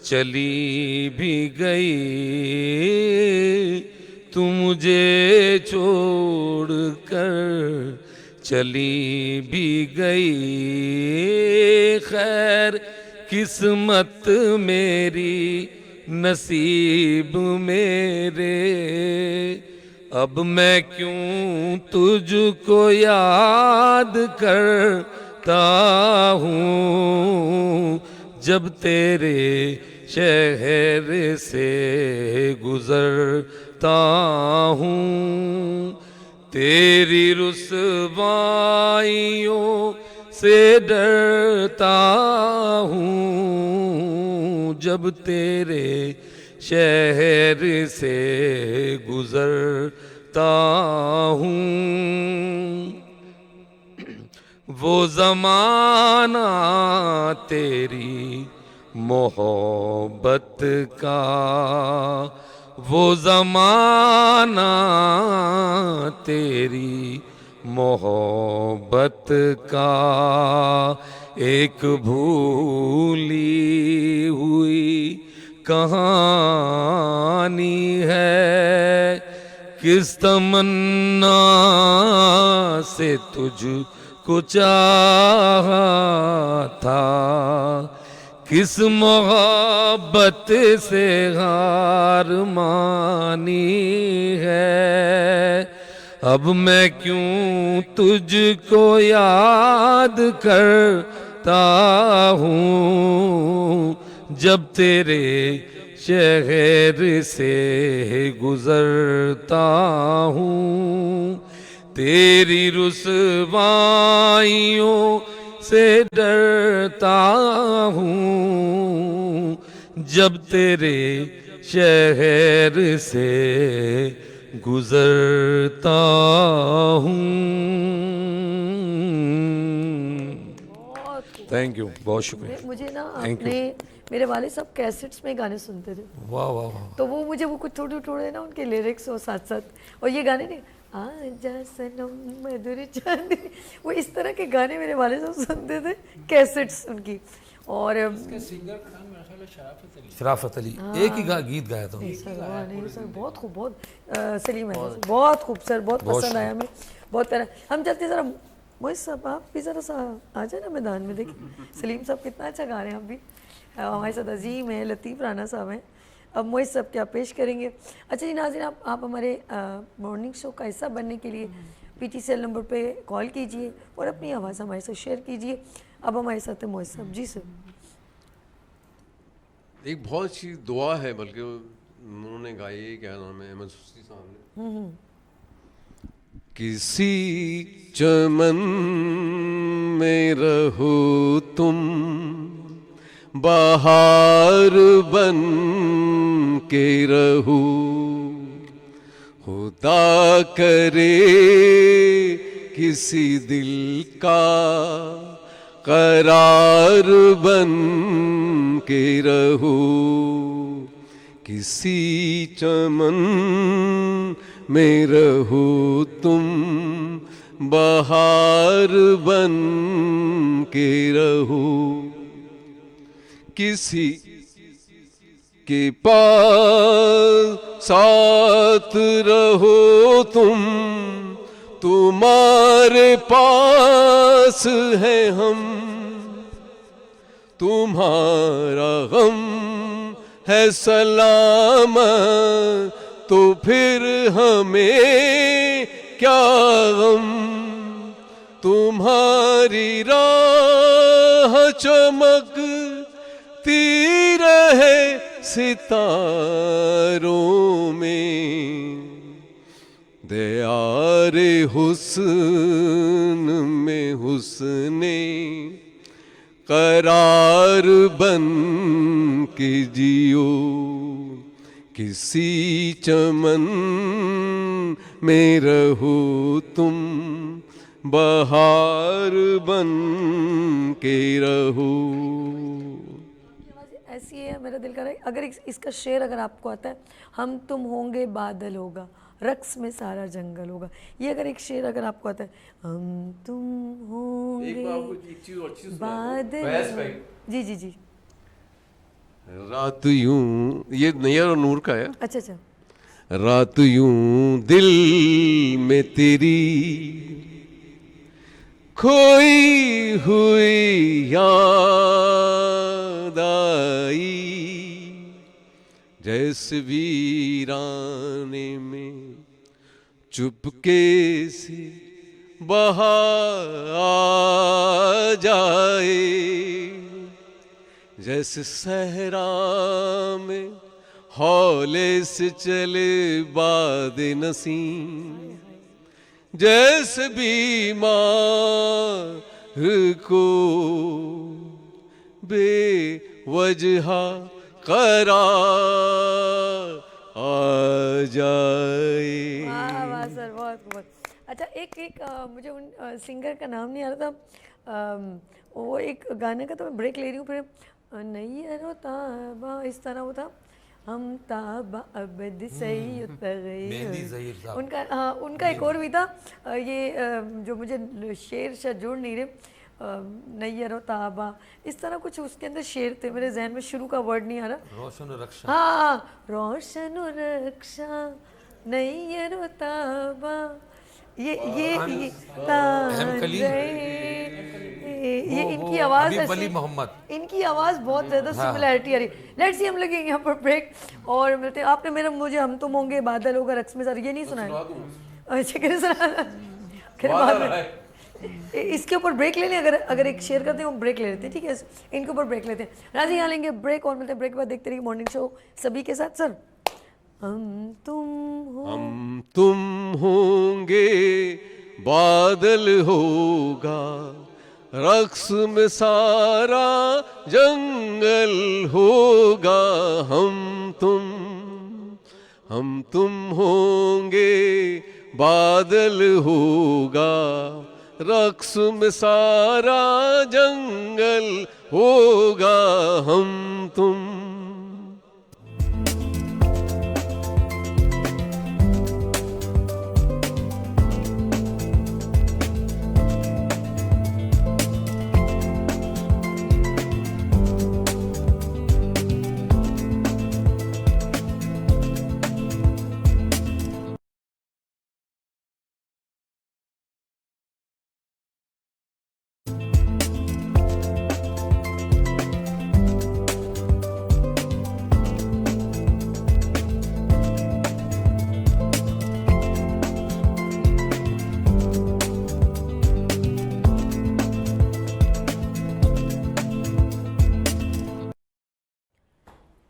चली भी गई, तू मुझे छोड़ कर चली भी गई। खैर किस्मत मेरी नसीब मेरे, अब मैं क्यों तुझको याद करता हूँ जब तेरे शहर से गुजरता हूँ। तेरी रुसवाइयों से डरता हूँ जब तेरे शहर से गुजरता हूँ। वो ज़माना तेरी मोहब्बत का, वो ज़माना तेरी मोहब्बत का एक भूली हुई कहानी है। किस तमन्ना से तुझको चाहा था, किस मोहब्बत से हार मानी है। अब मैं क्यों तुझको याद करता हूँ जब तेरे शहर से गुजरता हूँ। तेरी रुसवाइयों से डरता हूँ जब तेरे शहर से गुजरता हूँ। थैंक यू, बहुत शुक्रिया। मुझे ना Thank you. अपने मेरे वाले सब कैसेट्स में गाने सुनते थे, वाह वाह वाह। तो वो मुझे वो कुछ थोड़े थोड़े ना उनके लिरिक्स और साथ साथ, और ये गाने नहीं आजा सनम मधुर चांदनी, वो इस तरह के गाने मेरे वाले सब सुनते थे कैसेट्स उनकी। और शराफत अली एक ही गीत गाया था। नहीं सर, बहुत खूब, बहुत सलीम है सर, बहुत खूब सर, बहुत पसंद आया हमें, बहुत प्यारा। हम चलते ज़रा मोहित साहब, आप भी ज़रा सा आ जाए ना मैदान में, देखिए सलीम साहब कितना अच्छा गा रहे हैं। आप भी हमारे साथ अजीम है, लतीफ़ राना साहब हैं। अब मोहित साहब क्या पेश करेंगे। अच्छा जी नाज़रीन, आप हमारे मॉर्निंग शो का हिस्सा बनने के लिए PTCL नंबर पे कॉल कीजिए और अपनी आवाज़ हमारे साथ शेयर कीजिए। अब हमारे साथ है मोहित साहब। जी सर। एक बहुत अच्छी दुआ है, बल्कि उन्होंने गाई है, क्या नाम है, अहमद सुस्ती साहब ने। किसी चमन में रहो तुम बहार बन के रहो, खुदा करे किसी दिल का करार बन के रहो। किसी चमन में रहो तुम बहार बन के रहो, किसी के पास साथ रहो तुम, तुम्हारे पास है हम, तुम्हारा गम है सलामत, तो फिर हमें क्या गम। तुम्हारी राह चमकती रहे सितारों में, दयारे हुस्न में हुस्ने करार बन के जियो, किसी चमन में रहो तुम, बहार बन के रहो। ऐसी है, मेरा दिल कर रहा है अगर इसका शेर अगर आपको आता है, हम तुम होंगे बादल होगा, रक्स में सारा जंगल होगा, ये अगर एक शेर अगर आपको आता है, हम तुम होंगे बादल। जी जी जी। रात यूं, ये नैयर और नूर का है। अच्छा अच्छा। रात यूं दिल में तेरी खोई हुई याद आई, जैसे वीराने में चुपके से बहार आ जाए, जैसे सहरा में हौले से चले बाद नसीम, जैसे बीमार को बेवजह करार आ जाए। वाह वाह सर, बहुत बहुत अच्छा। एक मुझे उन सिंगर का नाम नहीं आ रहा था, वो एक गाने का तो मैं ब्रेक ले रही हूँ, फिर नहीं है रो ताबा इस तरह वो था, हम ताबा अबद सही मेहंदी ज़हीर साहब। उनका, हाँ उनका एक और भी था, ये जो मुझे शेर शायद जोड़ नहीं रहे, नैयर ताबा इस तरह कुछ उसके अंदर शेर थे, मेरे जहन में शुरू का वर्ड नहीं आ रहा। रोशन रक्षा। हाँ, रोशन रक्षा नैयर ताबा, ये अहमकली। ये इनकी आवाज हबीब अली मोहम्मद, इनकी आवाज बहुत ज्यादा सिमिलैरिटी आ रही। लेट्स सी, हम लगेंगे यहाँ पर ब्रेक और मिलते हैं। आपने मेरा मुझे हम तुम होंगे बादल होगा रक्स में सर ये नहीं सुना है? अच्छा कैसे सुना? फिर बाद में इसके ऊपर ब्रेक ले लें, अगर एक शेयर करते हैं हम ब्रेक ले लेते हैं, ठीक है? इनके ऊपर ब्रेक लेते हैं। राजी यहाँ लेंगे ब्रेक और मिलते हैं ब्रेक के बाद। देखते रहिए मॉर्निंग शो सभी के साथ। सर हम तुम होंगे बादल होगा, रक्स में सारा जंगल होगा, हम तुम होंगे बादल होगा, रक्स में सारा जंगल होगा, हम तुम।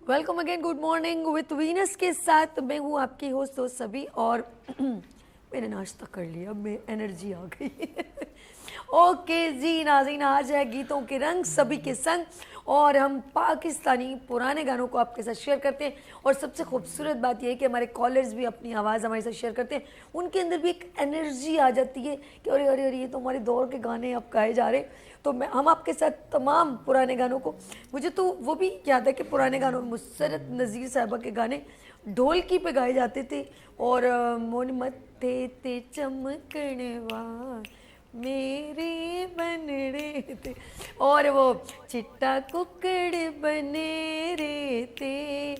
Welcome again, good morning with Venus के साथ मैं हूँ आपकी होस्ट दोस्त सभी। और मैंने नाश्ता कर लिया, अब मैं एनर्जी आ गई। ओके जी नाज़रीन, आज है गीतों के रंग सभी के संग और हम पाकिस्तानी पुराने गानों को आपके साथ शेयर करते हैं। और सबसे खूबसूरत बात यह है कि हमारे कॉलर्स भी अपनी आवाज़ हमारे साथ शेयर करते हैं, उनके अंदर भी एक एनर्जी आ जाती है कि अरे अरे अरे ये तो हमारे दौर के गाने अब गाए जा रहे। तो हम आपके साथ तमाम पुराने गानों को, मुझे तो वो भी याद है कि पुराने गानों में मुसरत नज़ीर साहबा के गाने ढोलकी पे गाए जाते थे। और मोन मत्थे ते चमकने वार मेरे बनड़े थे, और वो चिट्टा कुकड़ बने रे ते,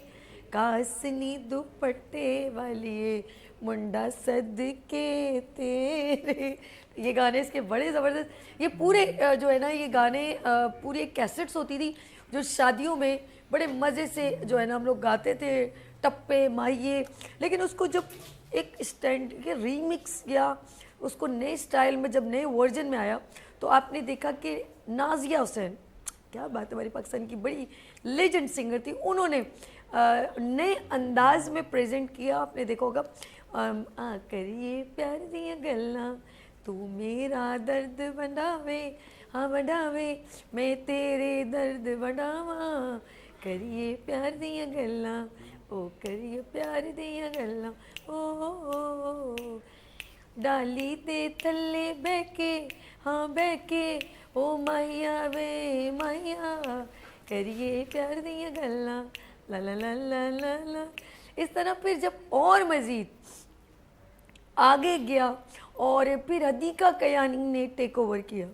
कासनी दुपट्टे वाली मुंडा सदके तेरे। ये गाने इसके बड़े ज़बरदस्त, ये पूरे जो है ना ये गाने पूरी एक कैसेट्स होती थी जो शादियों में बड़े मज़े से जो है ना हम लोग गाते थे, टप्पे माहिए। लेकिन उसको जब एक स्टैंड के रीमिक्स या उसको नए स्टाइल में जब नए वर्जन में आया तो आपने देखा कि नाजिया हुसैन, क्या बात है, हमारी पाकिस्तान की बड़ी लेजेंड सिंगर थी, उन्होंने नए अंदाज में प्रेजेंट किया। आपने देखा होगा आकर ये प्यार दिया गल्ला तू मेरा दर्द बढ़ावे, हाँ बढ़ावे मैं तेरे दर्द बढ़ावा, करिए प्यार दिया गल्ला ओ करिए प्यार दिया गल्ला ओ डाली दे थल्ले बैके, हाँ बैके ओ माहिया वे माहिया, करिए प्यार दिया गल्ला ला ला ला ला ला ला। इस तरह फिर जब और मज़ीद आगे गया और फिर हदीका कयानी ने टेक ओवर किया।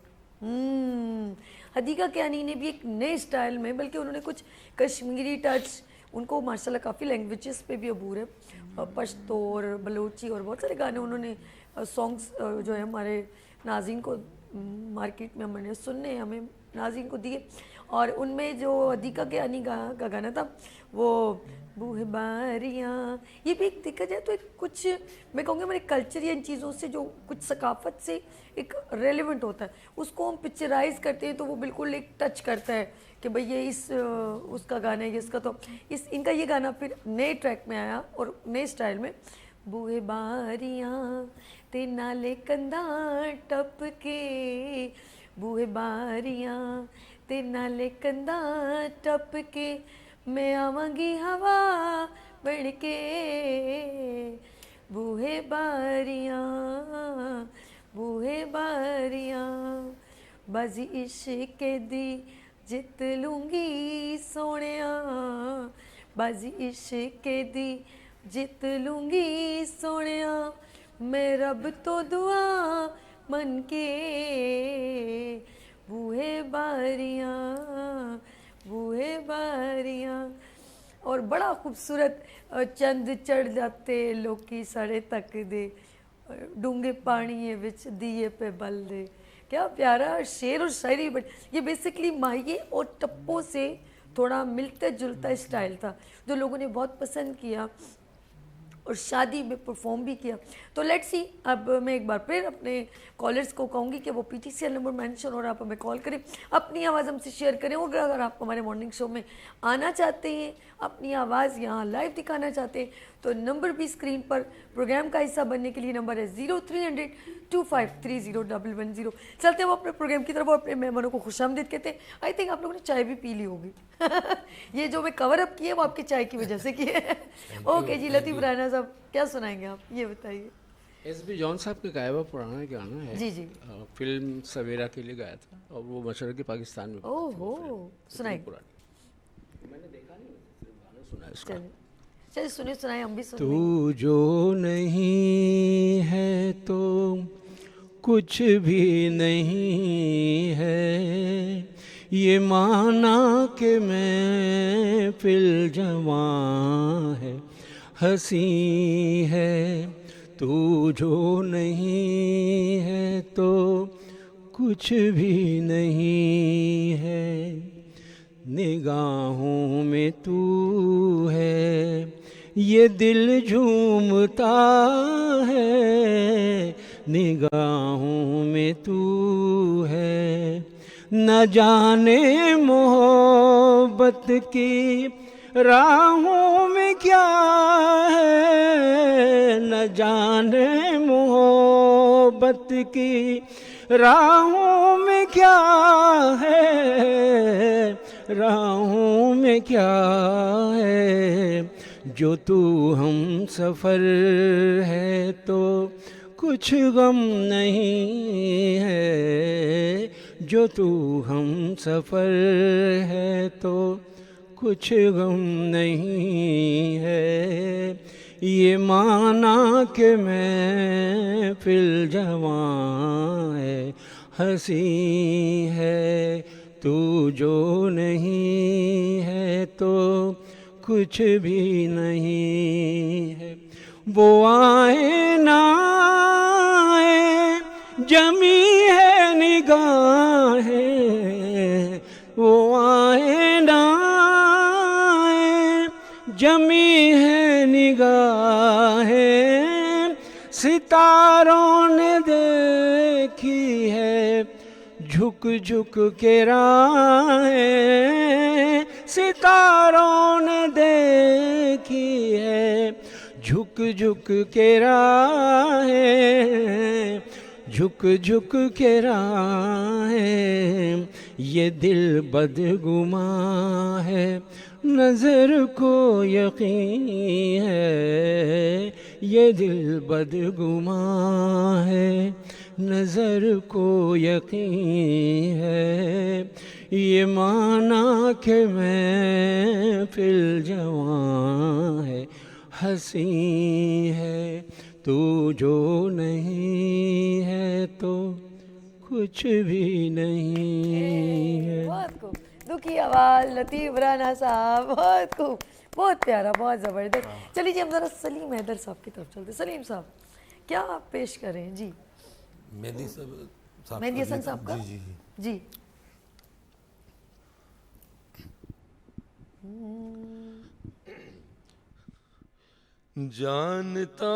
हदीका कयानी ने भी एक नए स्टाइल में, बल्कि उन्होंने कुछ कश्मीरी टच, उनको माशाल्लाह काफ़ी लैंग्वेजेस पे भी अबूर है, पश्तो और बलोची और बहुत सारे गाने उन्होंने सॉन्ग्स जो है हमारे नाज़रीन को मार्केट में हमने सुनने हमें नाज़रीन को दिए। और उनमें जो हदीका कयानी का गाना था वो बूहे बारियाँ, ये भी एक देखा जाए तो एक कुछ मैं कहूँगी हमारे कल्चर या इन चीज़ों से जो कुछ सकाफत से एक रेलेवेंट होता है उसको हम पिक्चराइज करते हैं तो वो बिल्कुल एक टच करता है कि भाई ये इस उसका गाना है, ये इसका। तो इनका ये गाना फिर नए ट्रैक में आया और नए स्टाइल में। बूहे बारियाँ ते नाले कंधा टपके, बूहे बारियाँ ते नाले कंधा टपके, मैं आवांगी हवा बढ़ के, बूहे बारियाँ बूहे बारियाँ, बाजी इश्क दी जित लूँगी सोनिया, बाजी इश्क दी जित लूँगी सोनिया, मैं रब तो दुआ मन के, बूहे बारियाँ बूहे बारियाँ। और बड़ा खूबसूरत चंद चढ़ जाते लोकी साढ़े तक दे, डूंगे पानी विच दिए पे बल दे। क्या प्यारा शेर और शायरी। बट ये बेसिकली माहिए और टप्पो से थोड़ा मिलता जुलता स्टाइल था जो लोगों ने बहुत पसंद किया और शादी में परफॉर्म भी किया। तो लेट्स सी, अब मैं एक बार फिर अपने कॉलर्स को कहूँगी कि वो PTCL नंबर मेंशन और आप हमें कॉल करें, अपनी आवाज़ हमसे शेयर करें। और अगर आप हमारे मॉर्निंग शो में आना चाहते हैं, अपनी आवाज़ यहाँ लाइव दिखाना चाहते हैं तो नंबर भी स्क्रीन पर, प्रोग्राम का हिस्सा बनने के लिए नंबर है 0300 2530 110। चलते हैं हम अपने प्रोग्राम की तरफ और अपने मेहमानों को खुशामदीद कहते हैं। आई थिंक आप लोगों ने चाय भी पी ली होगी ये जो मैं कवर अप किए वो आपकी चाय की वजह से किए ओके जी, लतीफ़ राना साहब क्या सुनाएंगे आप, ये बताइए। SB जॉन साहब का गाया हुआ पुराना गाना है जी जी। फिल्म सवेरा के लिए गाया था और वो मशरक़ी पाकिस्तान में ओहो, सुनाइए। पुरानी मैंने देखा नहीं, सिर्फ गाना सुना है इसका। चलिए सुनिए, सुनाए, हम भी सुन। तू जो नहीं है तो कुछ भी नहीं है, ये माना कि मैं फिल जवां है, हंसी है। तू जो नहीं है तो कुछ भी नहीं है, निगाहों में तू है, ये दिल झूमता है, निगाहों में तू है। न जाने मोहब्बत की राहों में क्या है, न जाने मोहब्बत की राहों में क्या है, राहों में क्या है। जो तू हम सफ़र है तो कुछ गम नहीं है, जो तू हम सफ़र है तो कुछ गम नहीं है, ये माना कि मैं फिल जवां है, हंसी है। तू जो नहीं है तो कुछ भी नहीं है। वो आए ना आए जमी है निगाहें, वो आए ना आए जमी है निगाहें, सितारों ने देखी है झुक झुक के राहें, सितारों ने देखी है, झुक झुक के राहें, झुक झुक के राहें, ये दिल बदगुमा है, नजर को यकीन है, ये दिल बदगुमा है, नजर को यकीन है, ये माना कि मैं फिल जवां है, हंसी है तू जो नहीं है तो कुछ भी नहीं है। बहुत खूब, दुखी आवाज लतीफ राना साहब, बहुत खूब, बहुत प्यारा, बहुत ज़बरदस्त। चलिए जी हम ज़रा सलीम हैदर साहब की तरफ चलते। सलीम साहब क्या आप पेश करें जी? मेहंदी साहब मेहंदी हसन साहब का जी जी जी। जानता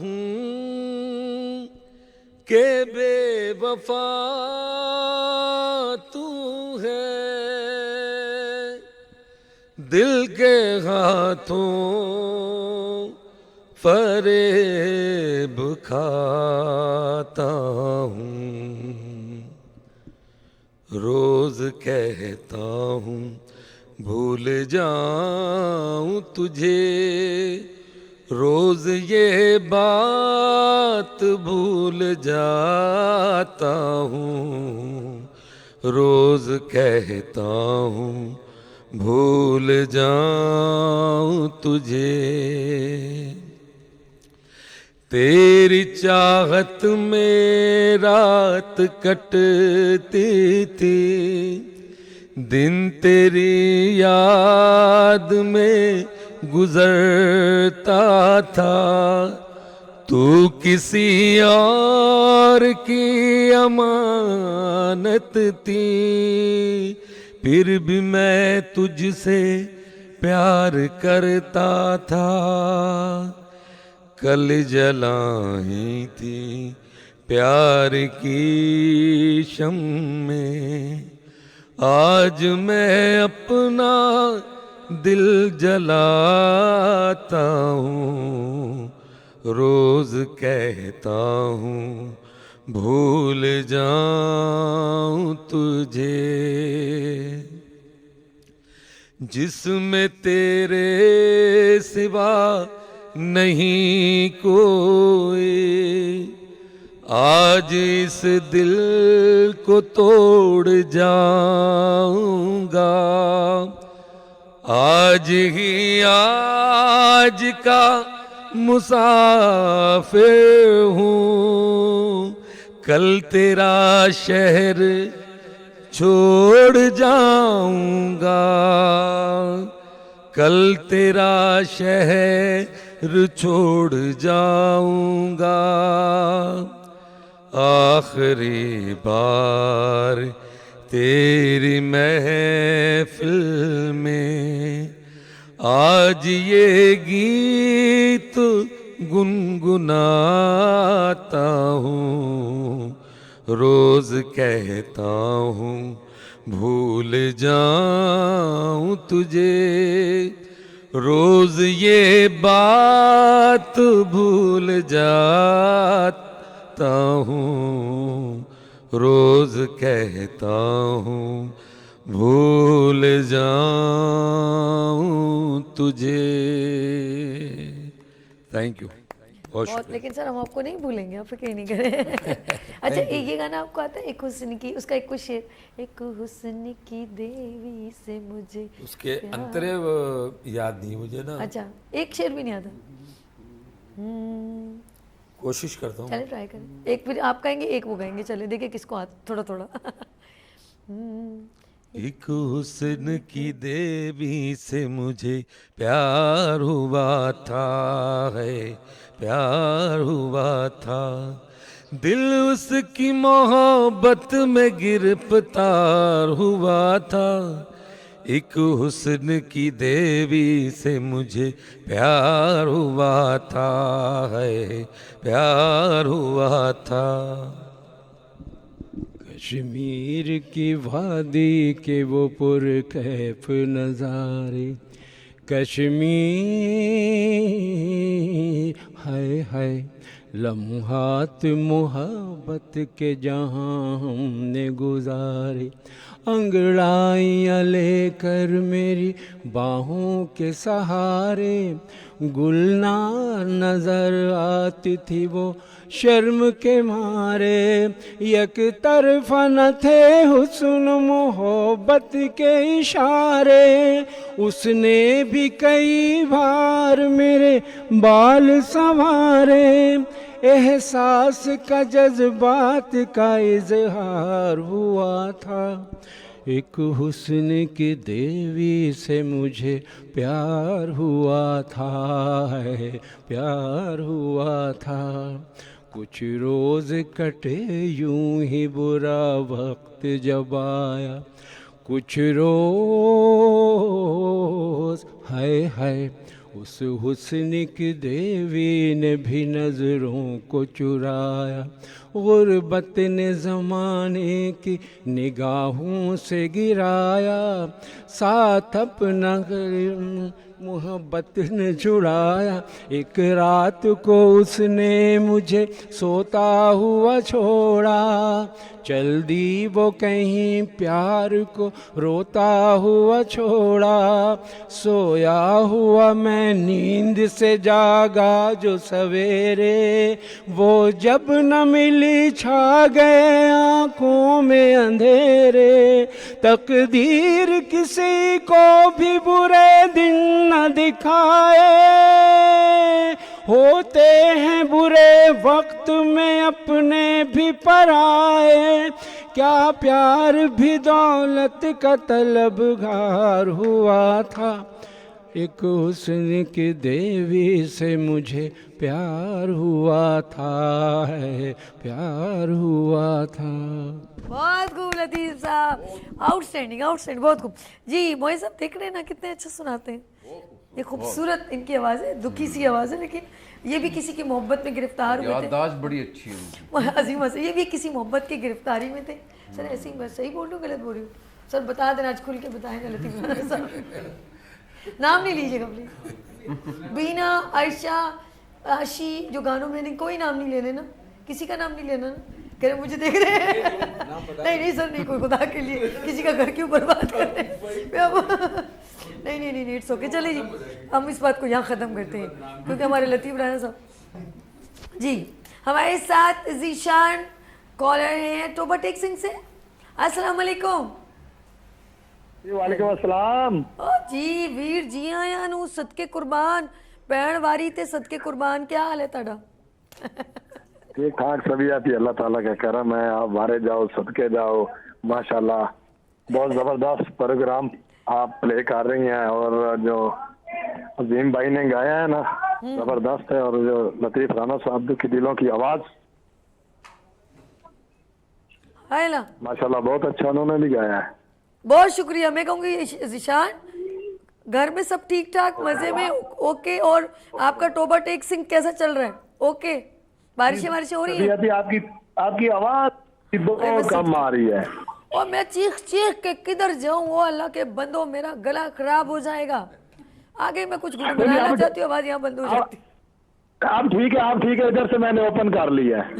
हूँ के बेवफा तू है, दिल के हाथों फरेब खाता हूँ, रोज कहता हूँ भूल जाऊं तुझे, रोज ये बात भूल जाता हूँ, रोज कहता हूँ भूल जाऊं तुझे, तेरी चाहत में रात कटती थी, दिन तेरी याद में गुजरता था, तू किसी और की अमानत थी, फिर भी मैं तुझसे प्यार करता था, कल जलाई थी प्यार की शम्में, आज मैं अपना दिल जलाता हूँ, रोज कहता हूँ भूल जाऊं तुझे, जिसमें तेरे सिवा नहीं कोई, आज इस दिल को तोड़ जाऊंगा, आज ही आज का मुसाफिर हूँ, कल तेरा शहर छोड़ जाऊंगा, कल तेरा शहर छोड़ जाऊंगा, आखिरी बार तेरी महफिल में आज ये गीत गुनगुनाता हूँ, रोज कहता हूँ भूल जाऊं तुझे, रोज ये बात भूल जाता हूँ, रोज कहता हूँ भूल जाऊं तुझे। Thank you. बहुत, लेकिन सर हम आपको नहीं भूलेंगे, आप फिक्र नहीं करें। अच्छा ये गाना आपको आता है, एक हुस्न की, उसका एक कुछ शेर, एक हुस्न की देवी से मुझे उसके अंतरे याद नहीं मुझे ना। अच्छा एक शेर भी नहीं आता? कोशिश करता हूँ। चले ट्राई करें, एक फिर आप कहेंगे एक वो गाएंगे, चले देखिए किसको आता थोड़ा थोड़ा। एक हुस्न की देवी से मुझे प्यार हुआ था, है प्यार हुआ था, दिल उसकी मोहब्बत में गिरफ्तार हुआ था, एक हुस्न की देवी से मुझे प्यार हुआ था, है प्यार हुआ था। कश्मीर की वादी के वो पुरकैफ नज़ारे, कश्मीर हाय हाय लम्हात मोहब्बत के जहाँ हमने गुजारे, अंगड़ाइयाँ लेकर मेरी बाहों के सहारे, गुलनार नजर आती थी वो शर्म के मारे, एक तरफा न थे हुस्न मोहब्बत के इशारे, उसने भी कई बार मेरे बाल संवारे, एहसास का जज्बात का इजहार हुआ था, एक हुस्न की देवी से मुझे प्यार हुआ था, है प्यार हुआ था। कुछ रोज़ कटे यूं ही बुरा वक्त जब आया, कुछ रोज़ हाय हाय उस हुस्न की देवी ने भी नज़रों को चुराया, गुर्बत ने ज़माने की निगाहों से गिराया, साथ अपना मोहब्बत ने जुड़ाया, एक रात को उसने मुझे सोता हुआ छोड़ा, चल दी वो कहीं प्यार को रोता हुआ छोड़ा, सोया हुआ मैं नींद से जागा जो सवेरे, वो जब न मिली छा गए आँखों में अंधेरे, तकदीर किसी को भी बुरे दिन न दिखाए, होते हैं बुरे वक्त में अपने भी पराए, क्या प्यार भी दौलत का तलबगार हुआ था, एक हुस्न की देवी से मुझे प्यार हुआ था, है प्यार हुआ था। बहुत खूब लतीफ़ साहब, आउटस्टैंडिंग आउटस्टैंडिंग, बहुत खूब जी। मोहित साहब देख रहे हैं ना कितने अच्छा सुनाते हैं, ये खूबसूरत इनकी आवाज़ है, दुखी सी आवाज़ है, लेकिन ये भी किसी की मोहब्बत में गिरफ्तार हुए थे। याददाश्त बड़ी अच्छी है उनकी। अजीम से ये भी किसी मोहब्बत की गिरफ्तारी में थे। सर ऐसे ही मैं सही बोल रही हूँ गलत बोल रही हूँ? सर बता देना, आज खुल के बताएंगे लतीफ़ साहब। नाम नहीं लीजिएगा प्लीज़। बीना, आयशा, आशी, जो गानों में कोई नाम नहीं ले लेना, किसी का नाम नहीं लेना ना, कह रहे मुझे देख रहे हैं। नहीं नहीं सर नहीं, कोई खुदा के लिए किसी का घर क्यों बर्बाद कर रहे हैं। नहीं नहीं नहीं इट्स ओके, चलिए जी हम इस बात को यहाँ ख़त्म करते हैं, क्योंकि हमारे लतीफ़ राना साहब जी हमारे साथ जीशान कॉलर हैं टोबा टेक सिंह से। अस्सलाम वालेकुम। वालेकुम अस्सलाम। ओ जी वीर जी आया नू सदके कुर्बान, पैण वारी ते सदके कुर्बान, क्या हाल है ताड़ा? ठीक ठाक सभी अल्लाह ताला का करम है, आप बारे जाओ सदके जाओ, माशाल्लाह बहुत जबरदस्त प्रोग्राम आप प्ले कर रही हैं, और जो अजीम भाई ने गाया है ना जबरदस्त है, और जो लतीफ राना साहब की दिलों की आवाज माशाल्लाह बहुत अच्छा उन्होंने भी गाया है। बहुत शुक्रिया। मैं कहूँगी जिशान घर में सब ठीक ठाक मजे में ओके, और आपका टोबा टेक सिंह कैसा चल रहा है? ओके, बारिशें हो रही है? आपकी आवाज बहुत कम आ रही है, और मैं चीख चीख के किधर जाऊं, वो अल्लाह के बंदो मेरा गला खराब हो जाएगा। आगे मैं कुछ गुनगुनाना चाहती हूँ, आवाज यहाँ बंद हो जाती। आप ठीक है, इधर से मैंने ओपन कर लिया है।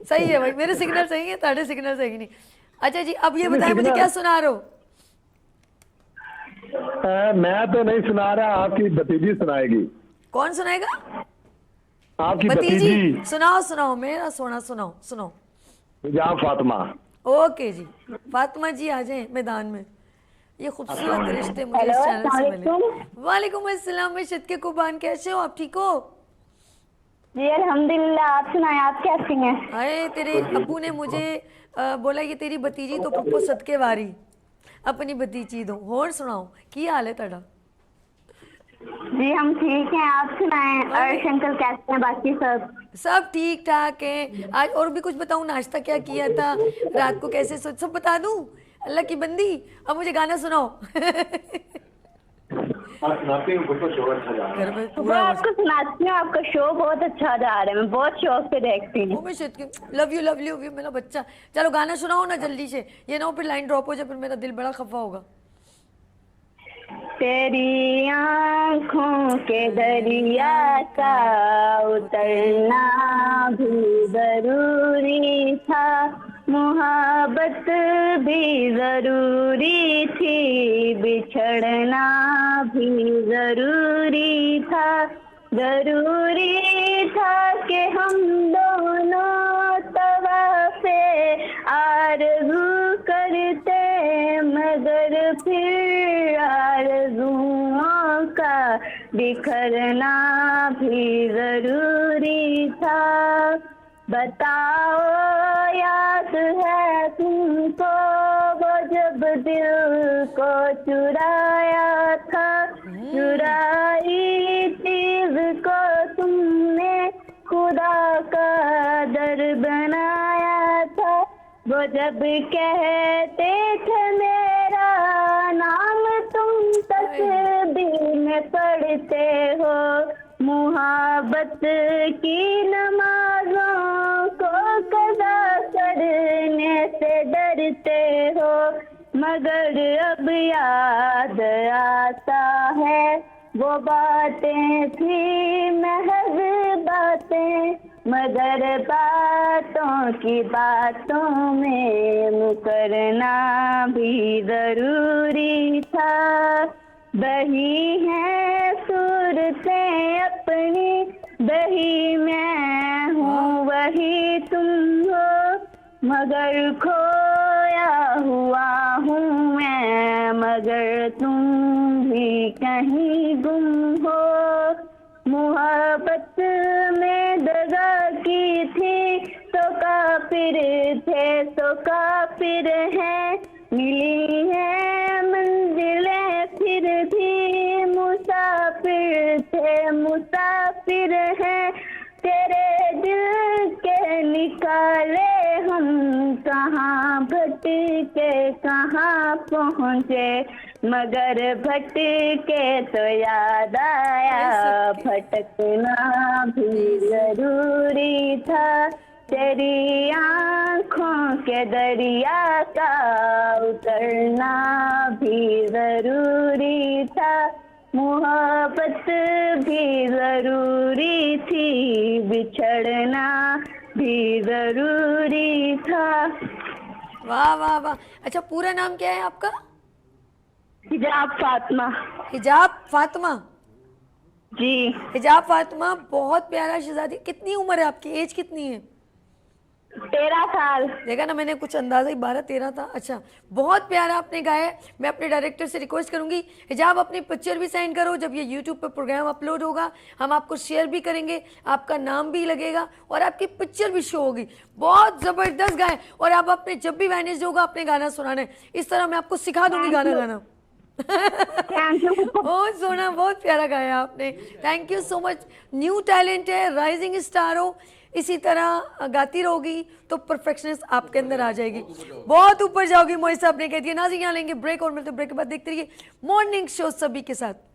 सही है भाई, मेरे सिग्नल सही है, ताड़े सिग्नल सही नहीं। अच्छा जी अब ये बताएं मुझे क्या सुना रहे हो? मैं तो नहीं सुना रहा, आपकी भतीजी सुनाएगी। कौन सुनाएगा? आपकी भतीजी। सुनाओ मेरा सोना, सुनाओ। जा फातिमा। ओके जी, फातिमा जी आ जाएं मैदान में। ये खूबसूरत रिश्ते मुझे इस चैनल से मिले। वालेकुम अस्सलाम। मैं सदके कुर्बान, कैसे हो आप? ठीक हो? जी अल्हम्दुलिल्लाह, आप सुनाएं, आप कैसी हैं? अरे तेरे अब्बू ने मुझे बोला ये तेरी भतीजी तो पप्पो सदके वारी, अपनी भतीजी दो। और सुनाओ की हाल है तेरा? जी हम ठीक हैं, आप सुनाएं। और शंकर कैसे हैं? बाकी सब ठीक ठाक हैं। आज और भी कुछ बताऊं, नाश्ता क्या किया था, रात को कैसे सब बता दूं? अल्लाह की बंदी, अब मुझे गाना सुनाओ। सुनाती हूँ, बिल्कुल शो अच्छा जा रहा है। घर में वो पूरा आपको सुनाती हूँ, आपका शो बहुत अच्छा जा रहा है, मैं बहुत शौक से देखती हूँ। लव यू लव यू मेरा बच्चा। चलो गाना सुनाओ ना जल्दी से, ये ना हो फिर लाइन ड्रॉप हो जाए, फिर मेरा दिल बड़ा खफा होगा। तेरी आँखों के दरिया का उतरना भी जरूरी था, मुहब्बत भी जरूरी थी, बिछड़ना भी जरूरी था। जरूरी था कि हम दोनों तवाफ़े आरज़ू करते, मगर फिर आरज़ुओं का बिखरना भी जरूरी था। बताओ याद है तुमको वो जब दिल को चुराया था, चुराई चीज को तुमने खुदा का दर बनाया था। वो जब कहते थे मेरा नाम तुम तस्बीह में पढ़ते हो, मुहब्बत की नमाजों को कज़ा करने से डरते हो, मगर अब याद आता है वो बातें थी महज बातें, मगर बातों की बातों में मुकरना भी जरूरी था। बही है सूरतें अपनी, बही मैं हूँ वही तुम हो, मगर खोया हुआ हूँ मैं, मगर तुम भी कहीं गुम हो। मोहब्बत में दगा की थी तो काफिर थे तो काफिर हैं, मिली है मंजिलें फिर भी मुसाफिर थे मुसाफिर हैं। तेरे दिल के निकाले हम कहाँ भटके कहाँ पहुँचे, मगर भटके तो याद आया भटकना भी जरूरी था। तेरी आँखों के दरिया का उतरना भी जरूरी था, मोहब्बत भी जरूरी थी, बिछड़ना भी जरूरी था। वाह वाह वाह। अच्छा पूरा नाम क्या है आपका? हिजाब फातिमा। हिजाब फातिमा जी। हिजाब फातिमा, बहुत प्यारा शहजादी। कितनी उम्र है आपकी, एज कितनी है? 13 साल। देखा ना मैंने कुछ अंदाजा ही 12-13 था। अच्छा बहुत प्यारा आपने गाया है। मैं अपने डायरेक्टर से रिक्वेस्ट करूंगी हिजाब अपनी पिक्चर भी सेंड करो, जब ये यूट्यूब पर प्रोग्राम अपलोड होगा हम आपको शेयर भी करेंगे, आपका नाम भी लगेगा और आपकी पिक्चर भी शो होगी। बहुत ज़बरदस्त गाए और आप अपने जब भी वेडनेसडे होगा अपने गाना सुनाना है, इस तरह मैं आपको सिखा दूंगी गाना गाना। बहुत सोना, बहुत प्यारा गाया आपने। Thank you so much. New talent है, राइजिंग स्टार हो, इसी तरह गाती रहोगी तो परफेक्शनिस्ट आपके अंदर आ जाएगी, बहुत ऊपर जाओगी। मोहित साहब ने कह दिया। नाज़रीन यहाँ लेंगे ब्रेक और मिलते ब्रेक के बाद देखते रहिए मॉर्निंग शो सभी के साथ।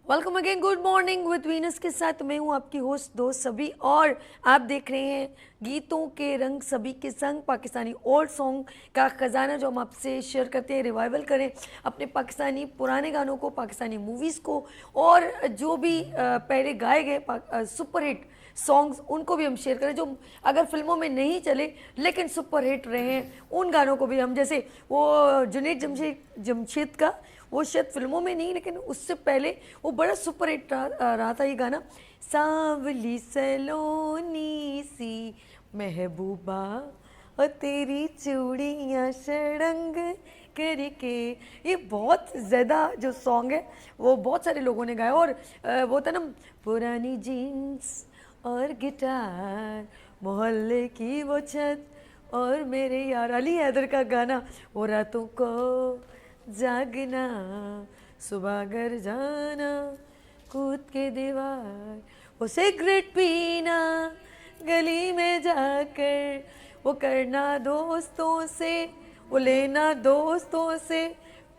Welcome again, good morning with Venus के साथ मैं हूं आपकी होस्ट दोस्त सभी और आप देख रहे हैं गीतों के रंग सभी के संग, पाकिस्तानी ओल्ड सॉन्ग का खजाना जो हम आपसे शेयर करते हैं, रिवाइवल करें अपने पाकिस्तानी पुराने गानों को, पाकिस्तानी मूवीज़ को और जो भी पहले गाए गए सुपरहिट सॉन्ग्स उनको भी हम शेयर करें, जो अगर फिल्मों में नहीं चले लेकिन सुपरहिट रहे हैं उन गानों को भी हम, जैसे वो जुनैद जमशेद का, वो शायद फिल्मों में नहीं लेकिन उससे पहले वो बड़ा सुपर हिट रहा था ये गाना। सांवली सलोनी सी महबूबा और तेरी चूड़ियाँ सड़ंग करके। ये बहुत ज़्यादा जो सॉन्ग है वो बहुत सारे लोगों ने गाया। और वो था ना, पुरानी जीन्स और गिटार, मोहल्ले की वो छत और मेरे यार, अली हैदर का गाना, वो रातों को जागना, सुबह घर जाना, कूद के दीवार, वो सिगरेट पीना गली में जाकर, वो करना दोस्तों से, वो लेना दोस्तों से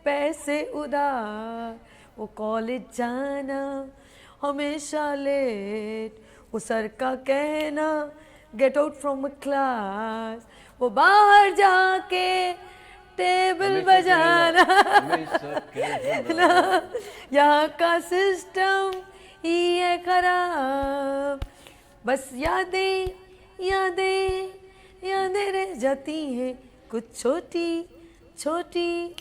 पैसे उधार, वो कॉलेज जाना हमेशा लेट, वो सर का कहना गेट आउट फ्रॉम क्लास, वो बाहर जाके टेबल बजाना ना, यहाँ का सिस्टम ही है खराब, बस यादें यादें यादें रह जाती हैं, कुछ छोटी छोटी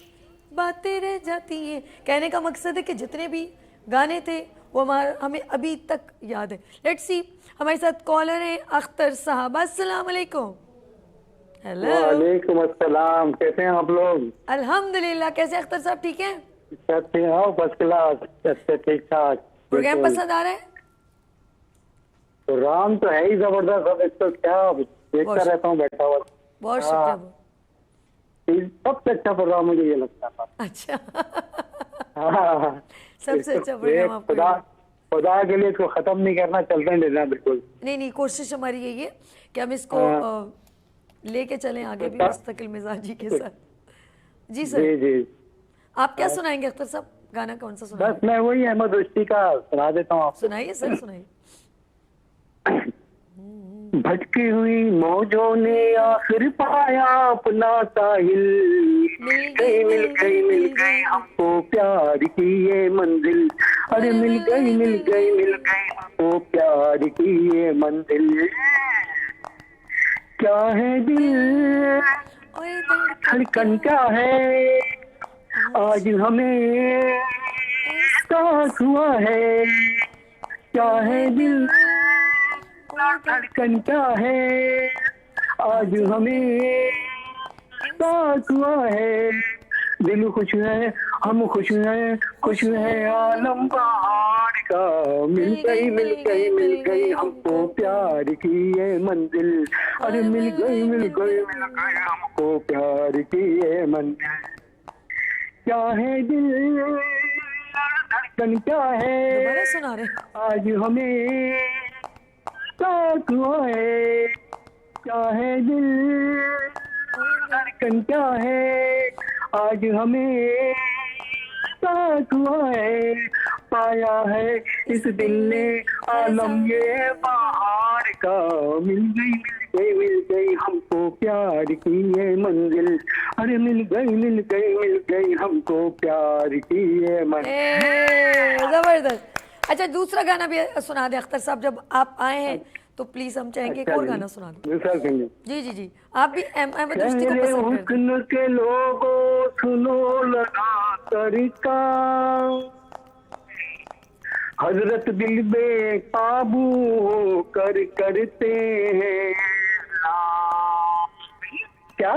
बातें रह जाती हैं। कहने का मकसद है कि जितने भी गाने थे वो हमें अभी तक याद है। लेट्स सी, हमारे साथ कॉलर हैं अख्तर साहब। अस्सलाम वालेकुम। हेलो। वालेकुम अस्सलाम, कैसे हैं आप लोग? अल्हम्दुलिल्लाह। कैसे अख्तर साहब, ठीक हैं? सब ठीक हो? फर्स्ट क्लास, अच्छे ठीक ठाक। प्रोग्राम पसंद आ रहा है? प्रोग्राम तो है ही जबरदस्त। अब तो क्या देखता रहता हूँ बैठा हुआ। बहुत शुक्रिया। सबसे अच्छा प्रोग्राम मुझे ये लगता था। अच्छा। हाँ, सबसे अच्छा प्रोग्राम आपको। खुदा के लिए इसको खत्म नहीं करना, चलते रहना। बिल्कुल नहीं, कोशिश हमारी यही है कि हम इसको लेके चलें आगे भी मुस्तकिल मिजाजी के साथ। जी सर। जी जी। आप क्या सुनाएंगे अख्तर साहब? गाना कौन सा सुनाएंगे? बस मैं वही अहमद रुश्ती का सुना देता हूँ आपको। सुनाइए सर, सुनाइए। भटकी हुई मौजों ने आखिर पाया अपना साहिल, मिल गई हमको प्यार की ये मंजिल, अरे मिल गई हमको प्यार की ये मंजिल। क्या है दिल, धड़कन क्या है, आज हमें एहसास हुआ है। क्या है दिल, धड़कन क्या है, आज हमें एहसास हुआ है। दिल खुश है, हम खुश है आलम बहार का। मिल गई हमको प्यार की ये मंजिल, अरे मिल गई हमको प्यार की ये मंजिल। क्या है दिल, धड़कन क्या है, सुना रहे आज हमें साथ हुआ है। क्या है दिल, धड़कन क्या है, आज हमें साथ हुआ है। पाया है इस दिल ने आलम ये बहार का। मिल गई हमको प्यार की ये मंजिल, अरे मिल गई हमको प्यार की ये मंजिल। जबरदस्त। अच्छा, दूसरा गाना भी सुना दे अख्तर साहब। जब आप आए हैं तो प्लीज हम चाहेंगे एक और गाना सुना दो। जी, आप भी अहमद रुश्ती को पसंद करते हैं। के लोगों सुनो लगा तरीका, हजरत दिल बेकाबू कर करते हैं। क्या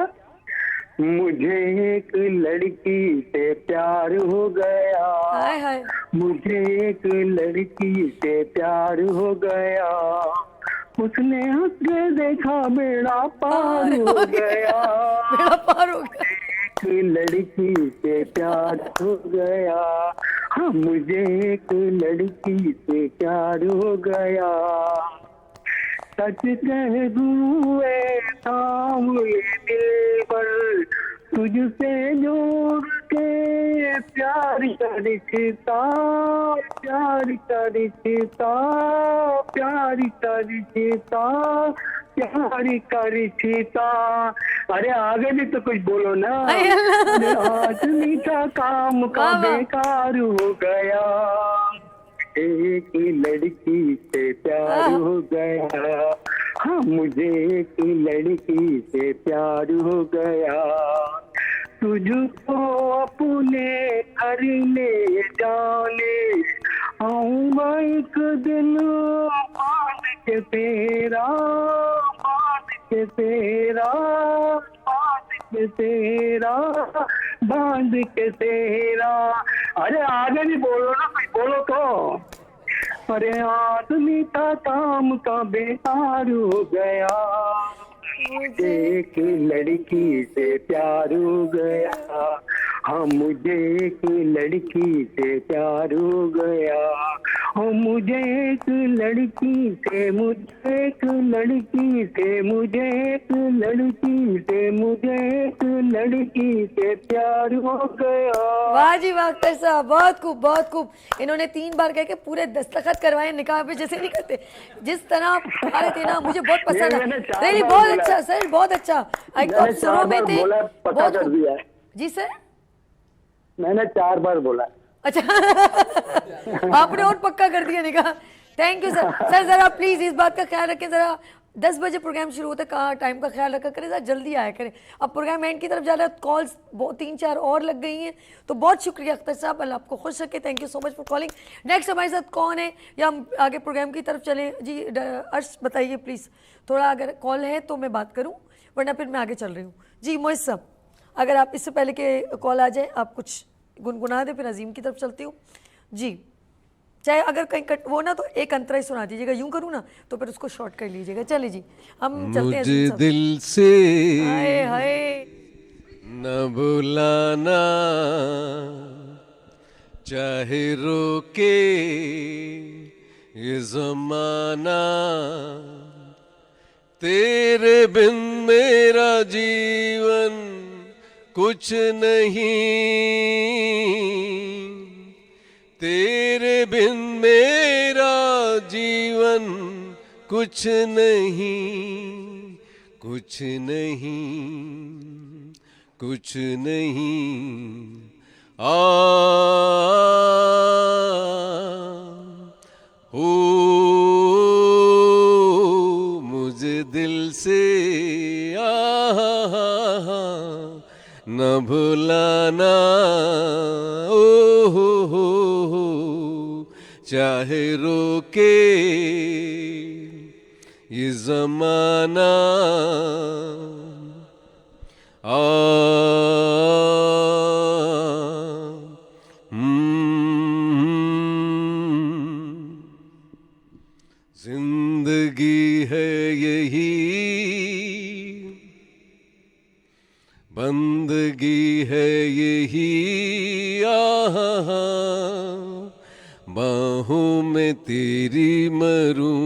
मुझे एक लड़की से प्यार हो गया, हाय हाय। मुझे एक लड़की से प्यार हो गया, उसने हंस के देखा बेड़ा पार हो गया। बेड़ा पार हो गया। एक लड़की से प्यार हो गया, हाँ मुझे एक लड़की से प्यार हो गया। सच कह दूं सामने दिल पर, तुझसे जोड़ के प्यार का रिश्ता, प्यार का रिश्ता, प्यार का रिश्ता, प्यार का रिश्ता। अरे आगे भी तो कुछ बोलो ना। आज मीठा काम का बेकार हो गया, एक लड़की से प्यार हो गया, हाँ मुझे एक लड़की से प्यार हो गया। तुझको अपने घर ले जाने आऊंगा एक दिन, बांध के तेरा, बांध के तेरा, बांध के तेरा, बांध के तेरा। अरे आगे भी बोलो ना, भाई बोलो तो। अरे आदमी का काम का बेकार हो गया, एक लड़की से प्यार हो गया। हाँ मुझे एक लड़की से प्यार हो गया, हाँ मुझे एक लड़की से, मुझे एक लड़की से, मुझे एक लड़की से, मुझे एक लड़की से प्यार हो गया। वाह जी वाह अख्तर साहब, बहुत खूब बहुत खूब। इन्होंने 3 बार कह के पूरे दस्तखत करवाए निकाह पे, जैसे नहीं करते, जिस तरह आप गा रहे थे ना, मुझे बहुत पसंद है। नहीं बहुत अच्छा सर, बहुत अच्छा। एक तो आप सुरों में थे, बहुत खूब। जी सर मैंने 4 बार बोला। अच्छा आपने और पक्का कर दिया निकाह। Thank you sir. सर जरा प्लीज इस बात का ख्याल रखें, जरा 10 बजे प्रोग्राम शुरू होता है, कहाँ टाइम का ख्याल रखा करें, जरा जल्दी आया करें। अब प्रोग्राम एंड की तरफ जा रहा है, कॉल्स 3-4 और लग गई हैं, तो बहुत शुक्रिया अख्तर साहब, अल्लाह आपको खुश रखे। Thank you so much for calling. Next हमारे साथ कौन है, या हम आगे प्रोग्राम की तरफ चलें? जी अर्श बताइए प्लीज़, थोड़ा अगर कॉल है तो मैं बात करूँ, वरना फिर मैं आगे चल रही हूँ। जी मोइज साहब, अगर आप इससे पहले के कॉल आ जाए, आप कुछ गुनगुना दे, फिर अजीम की तरफ चलती हूँ। जी चाहे अगर कहीं कट वो ना, तो एक अंतरा ही सुना दीजिएगा, यूं करूँ ना तो फिर उसको शॉर्ट कर लीजिएगा। चलिए जी हम चलते हैं। मुझे दिल से हाय हाय न बुलाना, चाहे रोके ये ज़माना, तेरे बिन मेरा जीवन कुछ नहीं, तेरे बिन मेरा जीवन कुछ नहीं, कुछ नहीं, कुछ नहीं। हो मुझे दिल से न भुलाना, ओ हो, चाहे रोके ये ज़माना। जिंदगी है यही, बंदगी है यही, बाहों में तेरी मरूं,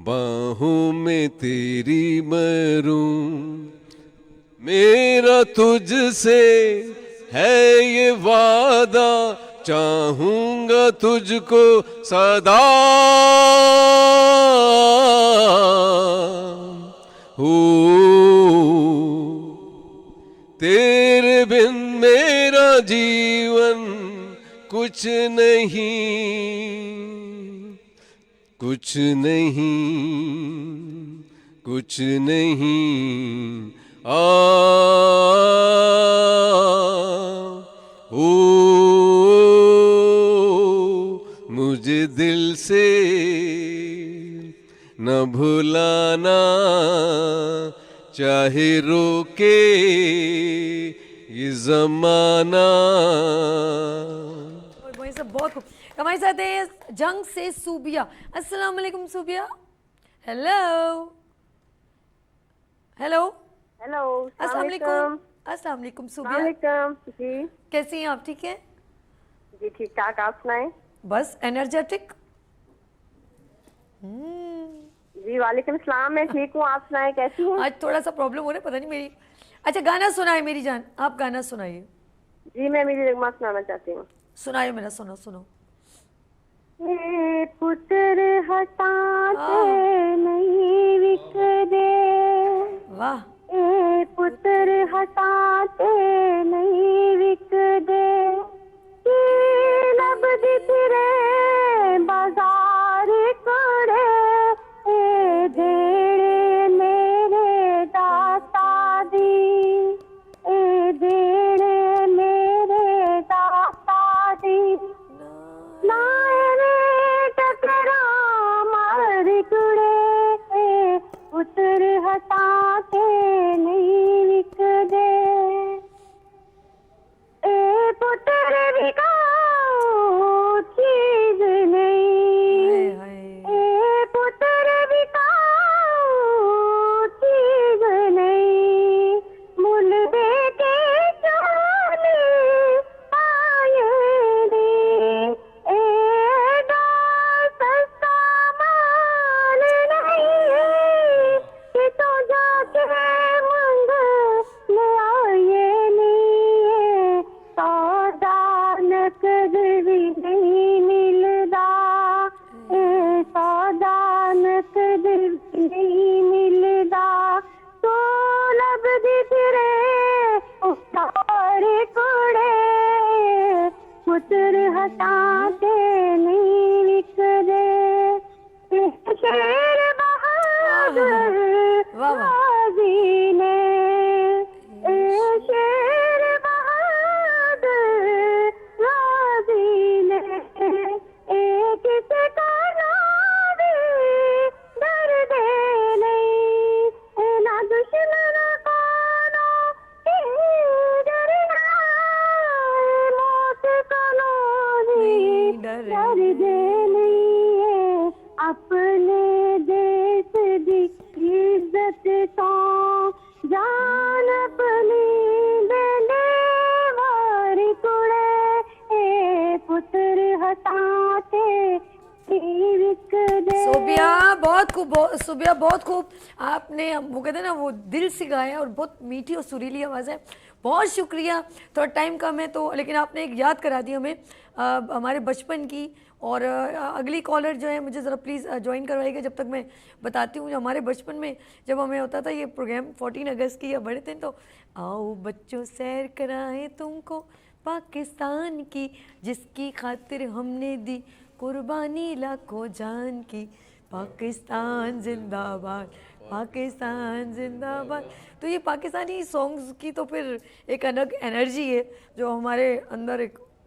बाहों में तेरी मरूं। मेरा तुझसे है ये वादा, चाहूंगा तुझको सदा, हो तेरे बिन मेरा जीवन कुछ नहीं, कुछ नहीं, कुछ नहीं। ओ मुझे दिल से न भुलाना, चाहे रोके ये ज़माना। और वही सब बहुत खूब। हमारे साथ है जंग से सूबिया। अस्सलाम वालेकुम सूबिया। हेलो हेलो हेलो अस्सलाम वालेकुम। अस्सलाम वालेकुम सूबिया, जी कैसी हैं आप? ठीक है जी, ठीक ठाक, आप सुनाएं? बस एनर्जेटिक। जी वालेकुम सलाम, मैं ठीक हूँ, आप सुनाएं कैसी हैं? आज थोड़ा सा प्रॉब्लम हो रहा है, पता नहीं मेरी। अच्छा गाना सुनाए मेरी जान, आप गाना सुनाइए। जी मैं मेरी रगमा सुनाना चाहती हूँ। सुनाइए मेरा, सुनो सुनो। ए पुत्र हटाते नहीं विक दे, वाह। ए पुत्र हटाते नहीं विक दे, लब दिखरे बाजार कड़े, ए देड़े मेरे दाता दी, ए देड़े मेरे दाता दी, नायरे टकरा मार हटा के नहीं विक दे ए पुत्र बिकाऊ चीज नहीं ए पुत्र बिकाऊ चीज नहीं मुल दे के चोले आए दे ए सस्ता माल नहीं है कि तो जाके मंग ले आए नहीं सौदा नकद भी नहीं मिलदा ए सौदा नकद भी नहीं मिलदा तो लब दी फिरे उतारे कुड़े पुत्र हटाते नहीं विक दे शेर बहादुर गाजी ने शेर बहादुर गाजी ने किसे का डर दे नहीं ना दुश्मन कोनो की डरना मौत कोनो भी डर दे नहीं अपने देश दी इज्जत तो जान अपनी देने वारी कुड़े ए पुत्र हटाते विक दे सोबिया बहुत खूब, सोबिया बहुत खूब। आपने वो कहते हैं ना वो दिल से गाया और बहुत मीठी और सुरीली आवाज़ है। बहुत शुक्रिया। थोड़ा टाइम कम है तो लेकिन आपने एक याद करा दी हमें हमारे बचपन की। और अगली कॉलर जो है मुझे ज़रा प्लीज़ ज्वाइन करवाइएगा जब तक मैं बताती हूँ। जो हमारे बचपन में जब हमें होता था ये प्रोग्राम 14 अगस्त की या बड़े थे तो आओ बच्चों सैर कराएं तुमको पाकिस्तान की जिसकी खातिर हमने दी कुर्बानी लाखों जान की पाकिस्तान जिंदाबाद पाकिस्तान जिंदाबाद। तो ये पाकिस्तानी सॉन्ग्स की तो फिर एक अलग एनर्जी है जो हमारे अंदर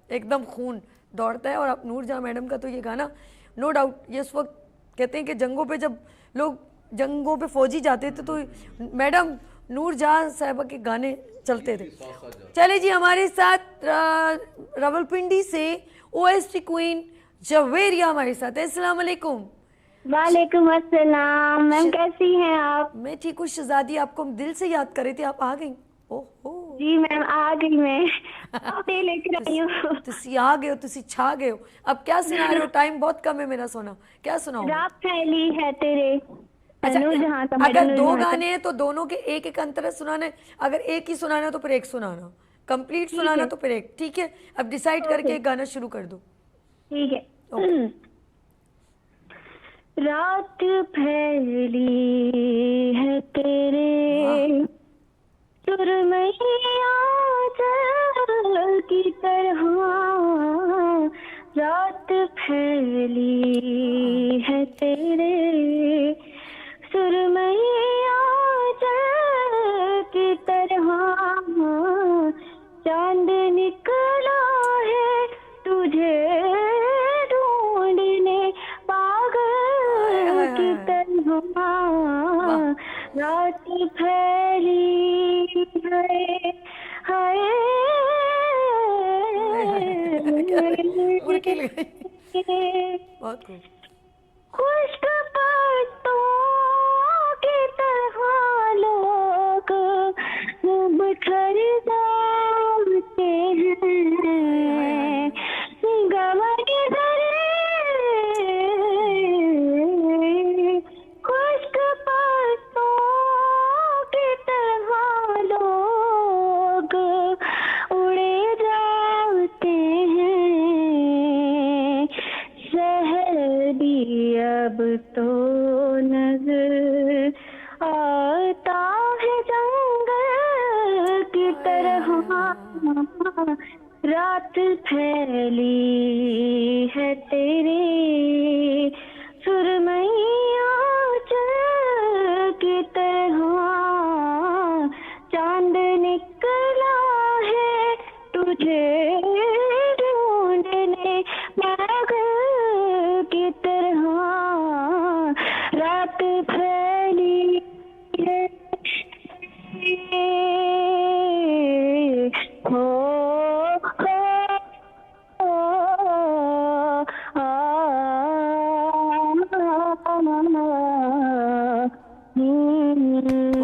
एकदम खून दौड़ता है। और आप नूरजहां मैडम का तो ये गाना नो डाउट ये उस वक्त कहते हैं कि जंगों पे जब लोग जंगों पे फौजी जाते थे तो मैडम नूरजहां साहिबा के गाने चलते थे। चले जी हमारे साथ रावलपिंडी से OST क्वीन जवेरिया हमारे साथ है। अस्सलाम वालेकुम। वालेकुम अस्सलाम। मैम कैसी हैं आप? मैं ठीक हूँ शहजादी। आपको हम दिल से याद कर रहे थे, आप आ गई। ओहो जी मैम आ गई मैं आपने लेकर आई हूँ। तुसी आ गए हो, तुसी छा गए हो। अब क्या सुना रहे हो? टाइम बहुत कम है मेरा सोना, क्या सुनाओ? रात फैली है तेरे। अच्छा अगर दो गाने हैं तो दोनों के एक एक अंतर सुनाना है। अगर एक ही सुनाना है तो फिर एक सुनाना, कंप्लीट सुनाना तो फिर एक। ठीक है अब डिसाइड करके एक गाना शुरू कर दो। ठीक है। रात फैली है तेरे सुरमैया जल की तरह। रात फैली है तेरे सुरमैया जल की तरह। चांद निकला है तुझे ढूंढने पागल की तरह। रात फैली है हाय बहुत खूब। खुश्क पत्तों की तरह लोग बिखर जाते हैं। गम के दरे खुश्क पत्तों की तरह लोग उड़े जाते हैं। शहर भी अब तो नजर आता है जंगल की तरह। रात फैली है तेरे सुरमैया की तरह। चांद निकला है तुझे ढूंढने पागल की तरह। रात फैली है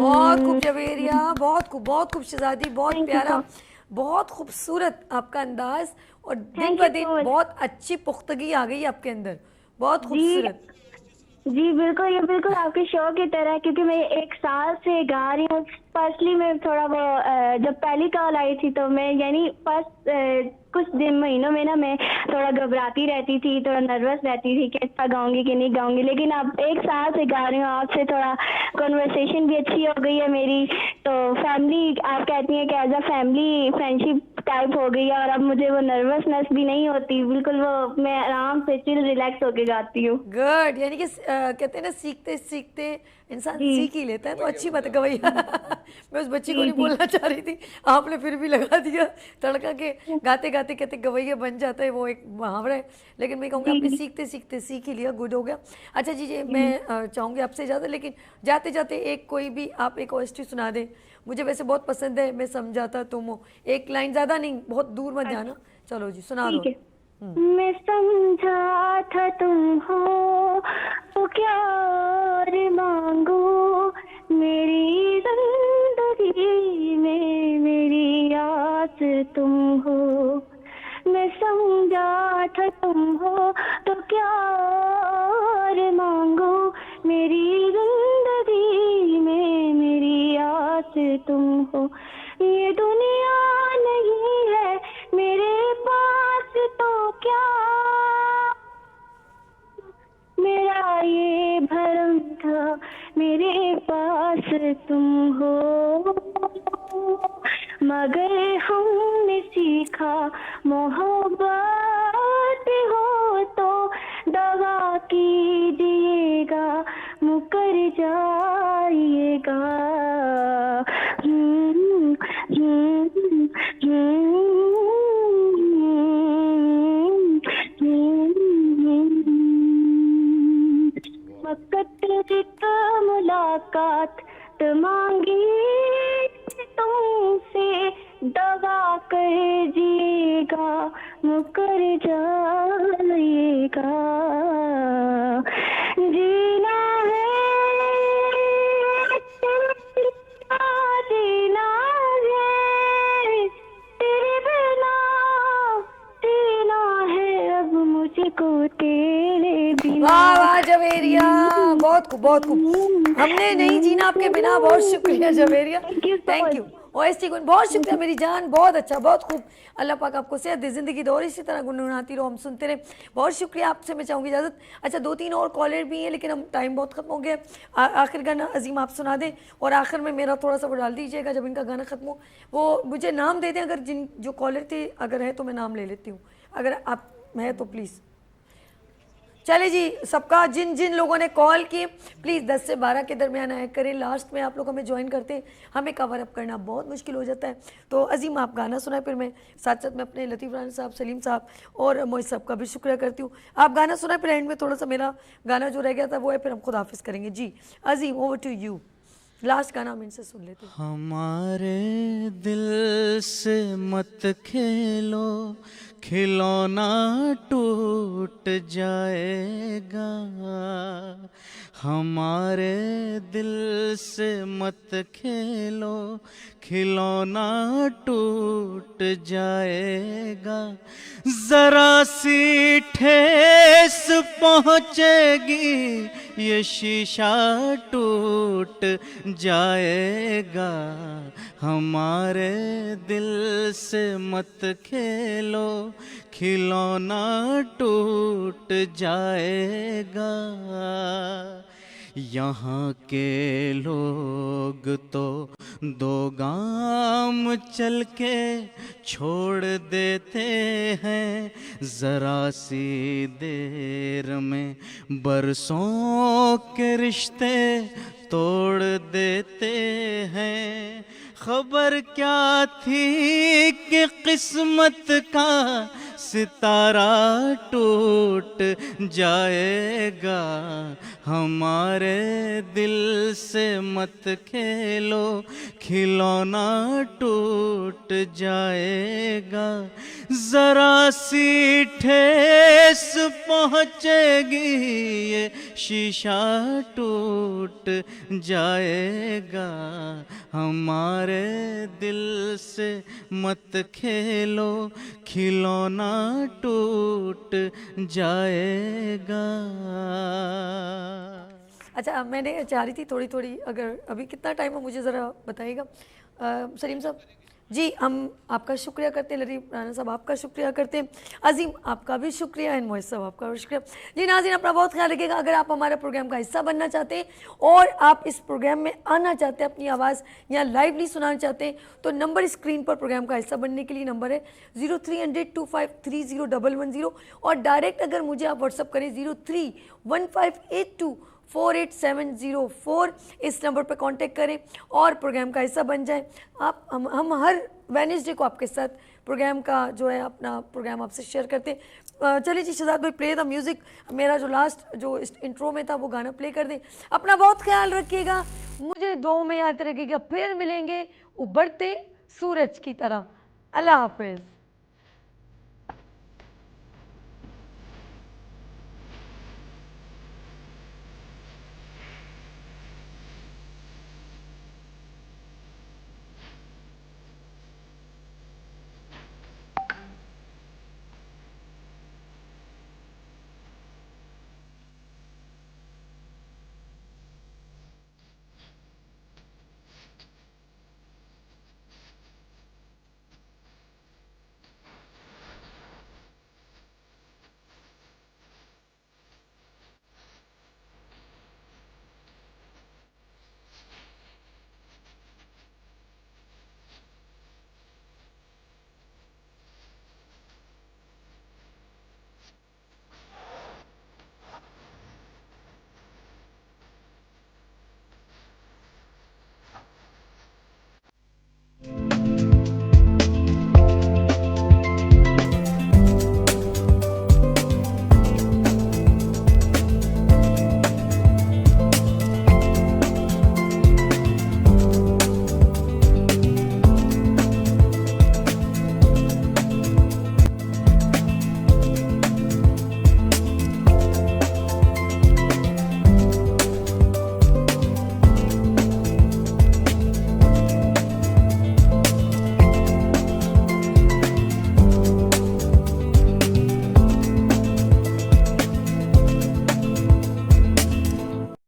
बहुत खूब जवेरिया, बहुत खूब शहजादी, बहुत प्यारा, बहुत खूबसूरत आपका अंदाज, और दिन ब दिन बहुत अच्छी पुख्तगी आ गई आपके अंदर, बहुत खूबसूरत। जी बिल्कुल, ये बिल्कुल आपके शो की तरह है, क्योंकि मैं 1 साल से गा रही हूँ। फर्स्टली मैं थोड़ा वो जब पहली कॉल आई थी तो मैं यानी फर्स्ट कुछ दिन महीनों में ना मैं थोड़ा घबराती रहती थी, थोड़ा नर्वस रहती थी कि अच्छा गाऊंगी कि नहीं गाऊंगी, लेकिन अब 1 साल से गा रही हूँ आपसे, थोड़ा कन्वर्सेशन भी अच्छी हो गई है मेरी, तो फैमिली आप कहती हैं कि as a family friendship type हो गई है, और अब मुझे वो नर्वसनेस भी नहीं होती, बिल्कुल वो मैं आराम से चिल रिलैक्स होके गाती हूँ। गुड, यानी कि कहते हैं ना सीखते सीखते इंसान सीख ही लेता है, तो अच्छी बात है गवैया। मैं उस बच्ची को नहीं बोलना चाह रही थी, आपने फिर भी लगा दिया तड़का के, गाते गाते कहते गवैया बन जाता है, वो एक मुहावरा है, लेकिन मैं कहूँगी आपने सीखते सीखते सीख ही लिया, गुड हो गया। अच्छा जी, मैं चाहूँगी आपसे ज़्यादा, लेकिन जाते जाते एक कोई भी आप एक ओएसटी सुना दें, मुझे वैसे बहुत पसंद है, मैं समझाता तुम हो, एक लाइन, ज़्यादा नहीं, बहुत दूर मत जाना, चलो जी सुना दो। मैं समझा था तुम हो तो क्या और मांगो, मेरी जिंदगी में मेरी आस तुम हो। मैं समझा था तुम हो तो क्या और मांगो, मेरी जिंदगी में मेरी आस तुम हो। ये दुनिया नहीं है मेरे पास तो क्या, मेरा ये भरम था मेरे पास तुम हो। मगर हमने सीखा मोहब्बत हो तो दगा कीजिएगा, मुकर जाइएगा। मकत मुलाकात मांगी तुमसे, दगा कर जिएगा, मुकर जाइएगा। जीना है जीना है तेरे बिना, जीना है अब मुझको तेरे बिना। वाह वाह जवेरिया, बहुत खूब, बहुत खूब। हमने नहीं जीना आपके बिना, बहुत शुक्रिया जवेरिया, थैंक यू। ओएसटी को बहुत शुक्रिया मेरी जान, बहुत अच्छा, बहुत खूब। अल्लाह पाक आपको सेहत दे, जिंदगी दो, और इसी तरह गुनगुनाती रहो, हम सुनते रहे। बहुत शुक्रिया, आपसे मैं चाहूँगी इजाज़त। अच्छा, 2-3 और कॉलर भी हैं, लेकिन हम टाइम बहुत ख़त्म हो गया। आखिर गाना अजीम आप सुना दें, और आखिर में मेरा थोड़ा सा वो डाल दीजिएगा जब इनका गाना ख़त्म हो, वो मुझे नाम दे दें, अगर जिन जो कॉलर थे अगर है तो मैं नाम ले लेती हूँ, अगर आप है तो प्लीज़। चले जी, सबका जिन जिन लोगों ने कॉल किए प्लीज़ 10 से 12 के दरमियान आया करें। लास्ट में आप लोग हमें ज्वाइन करते हैं, हमें कवर अप करना बहुत मुश्किल हो जाता है। तो अजीम आप गाना सुनाए, फिर मैं साथ साथ में अपने लतीफ़ राना साहब, सलीम साहब और मोहित साहब का भी शुक्रिया करती हूँ। आप गाना सुनाए, फिर एंड में थोड़ा सा मेरा गाना जो रह गया था वो है, फिर हम खुद हाफिज़ करेंगे। जी अजीम, ओवर टू यू, लास्ट गाना हम इनसे सुन लेते हैं। हमारे दिल से मत खेलो, खिलौना टूट जाएगा। हमारे दिल से मत खेलो, खिलौना टूट जाएगा। जरा सी ठेस पहुँचेगी, ये शीशा टूट जाएगा। हमारे दिल से मत खेलो, खिलौना टूट जाएगा। यहाँ के लोग तो 2 गाम चल के छोड़ देते हैं, ज़रा सी देर में बरसों के रिश्ते तोड़ देते हैं। खबर क्या थी कि किस्मत का सितारा टूट जाएगा। हमारे दिल से मत खेलो, खिलौना टूट जाएगा, जरा सी ठेस पहुँचेगी ये शीशा टूट जाएगा। हमारे दिल से मत खेलो, खिलौना टूट जाएगा। अच्छा, मैंने चाह रही थी थोड़ी थोड़ी, अगर अभी कितना टाइम है मुझे ज़रा बताइएगा। सलीम साहब जी, हम आपका शुक्रिया करते हैं, लरीफ राना साहब आपका शुक्रिया करते हैं, अजीम आपका भी शुक्रिया, एंड मोइस साहब आपका भी शुक्रिया। जी नाज़रीन, अपना बहुत ख्याल रखिएगा। अगर आप हमारे प्रोग्राम का हिस्सा बनना चाहते हैं और आप इस प्रोग्राम में आना चाहते हैं, अपनी आवाज़ यहाँ लाइवली सुनाना चाहते हैं, तो नंबर स्क्रीन पर प्रोग्राम का हिस्सा बनने के लिए नंबर है 0300253010 और डायरेक्ट अगर मुझे आप व्हाट्सअप करें 0315824870 इस नंबर पर कांटेक्ट करें और प्रोग्राम का हिस्सा बन जाएं। आप हम हर वेडनेसडे को आपके साथ प्रोग्राम का जो है अपना प्रोग्राम आपसे शेयर करते हैं। चलिए जी शहजाद भाई, प्ले द म्यूज़िक। मेरा जो लास्ट जो इंट्रो में था वो गाना प्ले कर दें। अपना बहुत ख्याल रखिएगा, मुझे दुआओं में याद रखिएगा। फिर मिलेंगे उभरते सूरज की तरह। अल्लाह हाफिज़।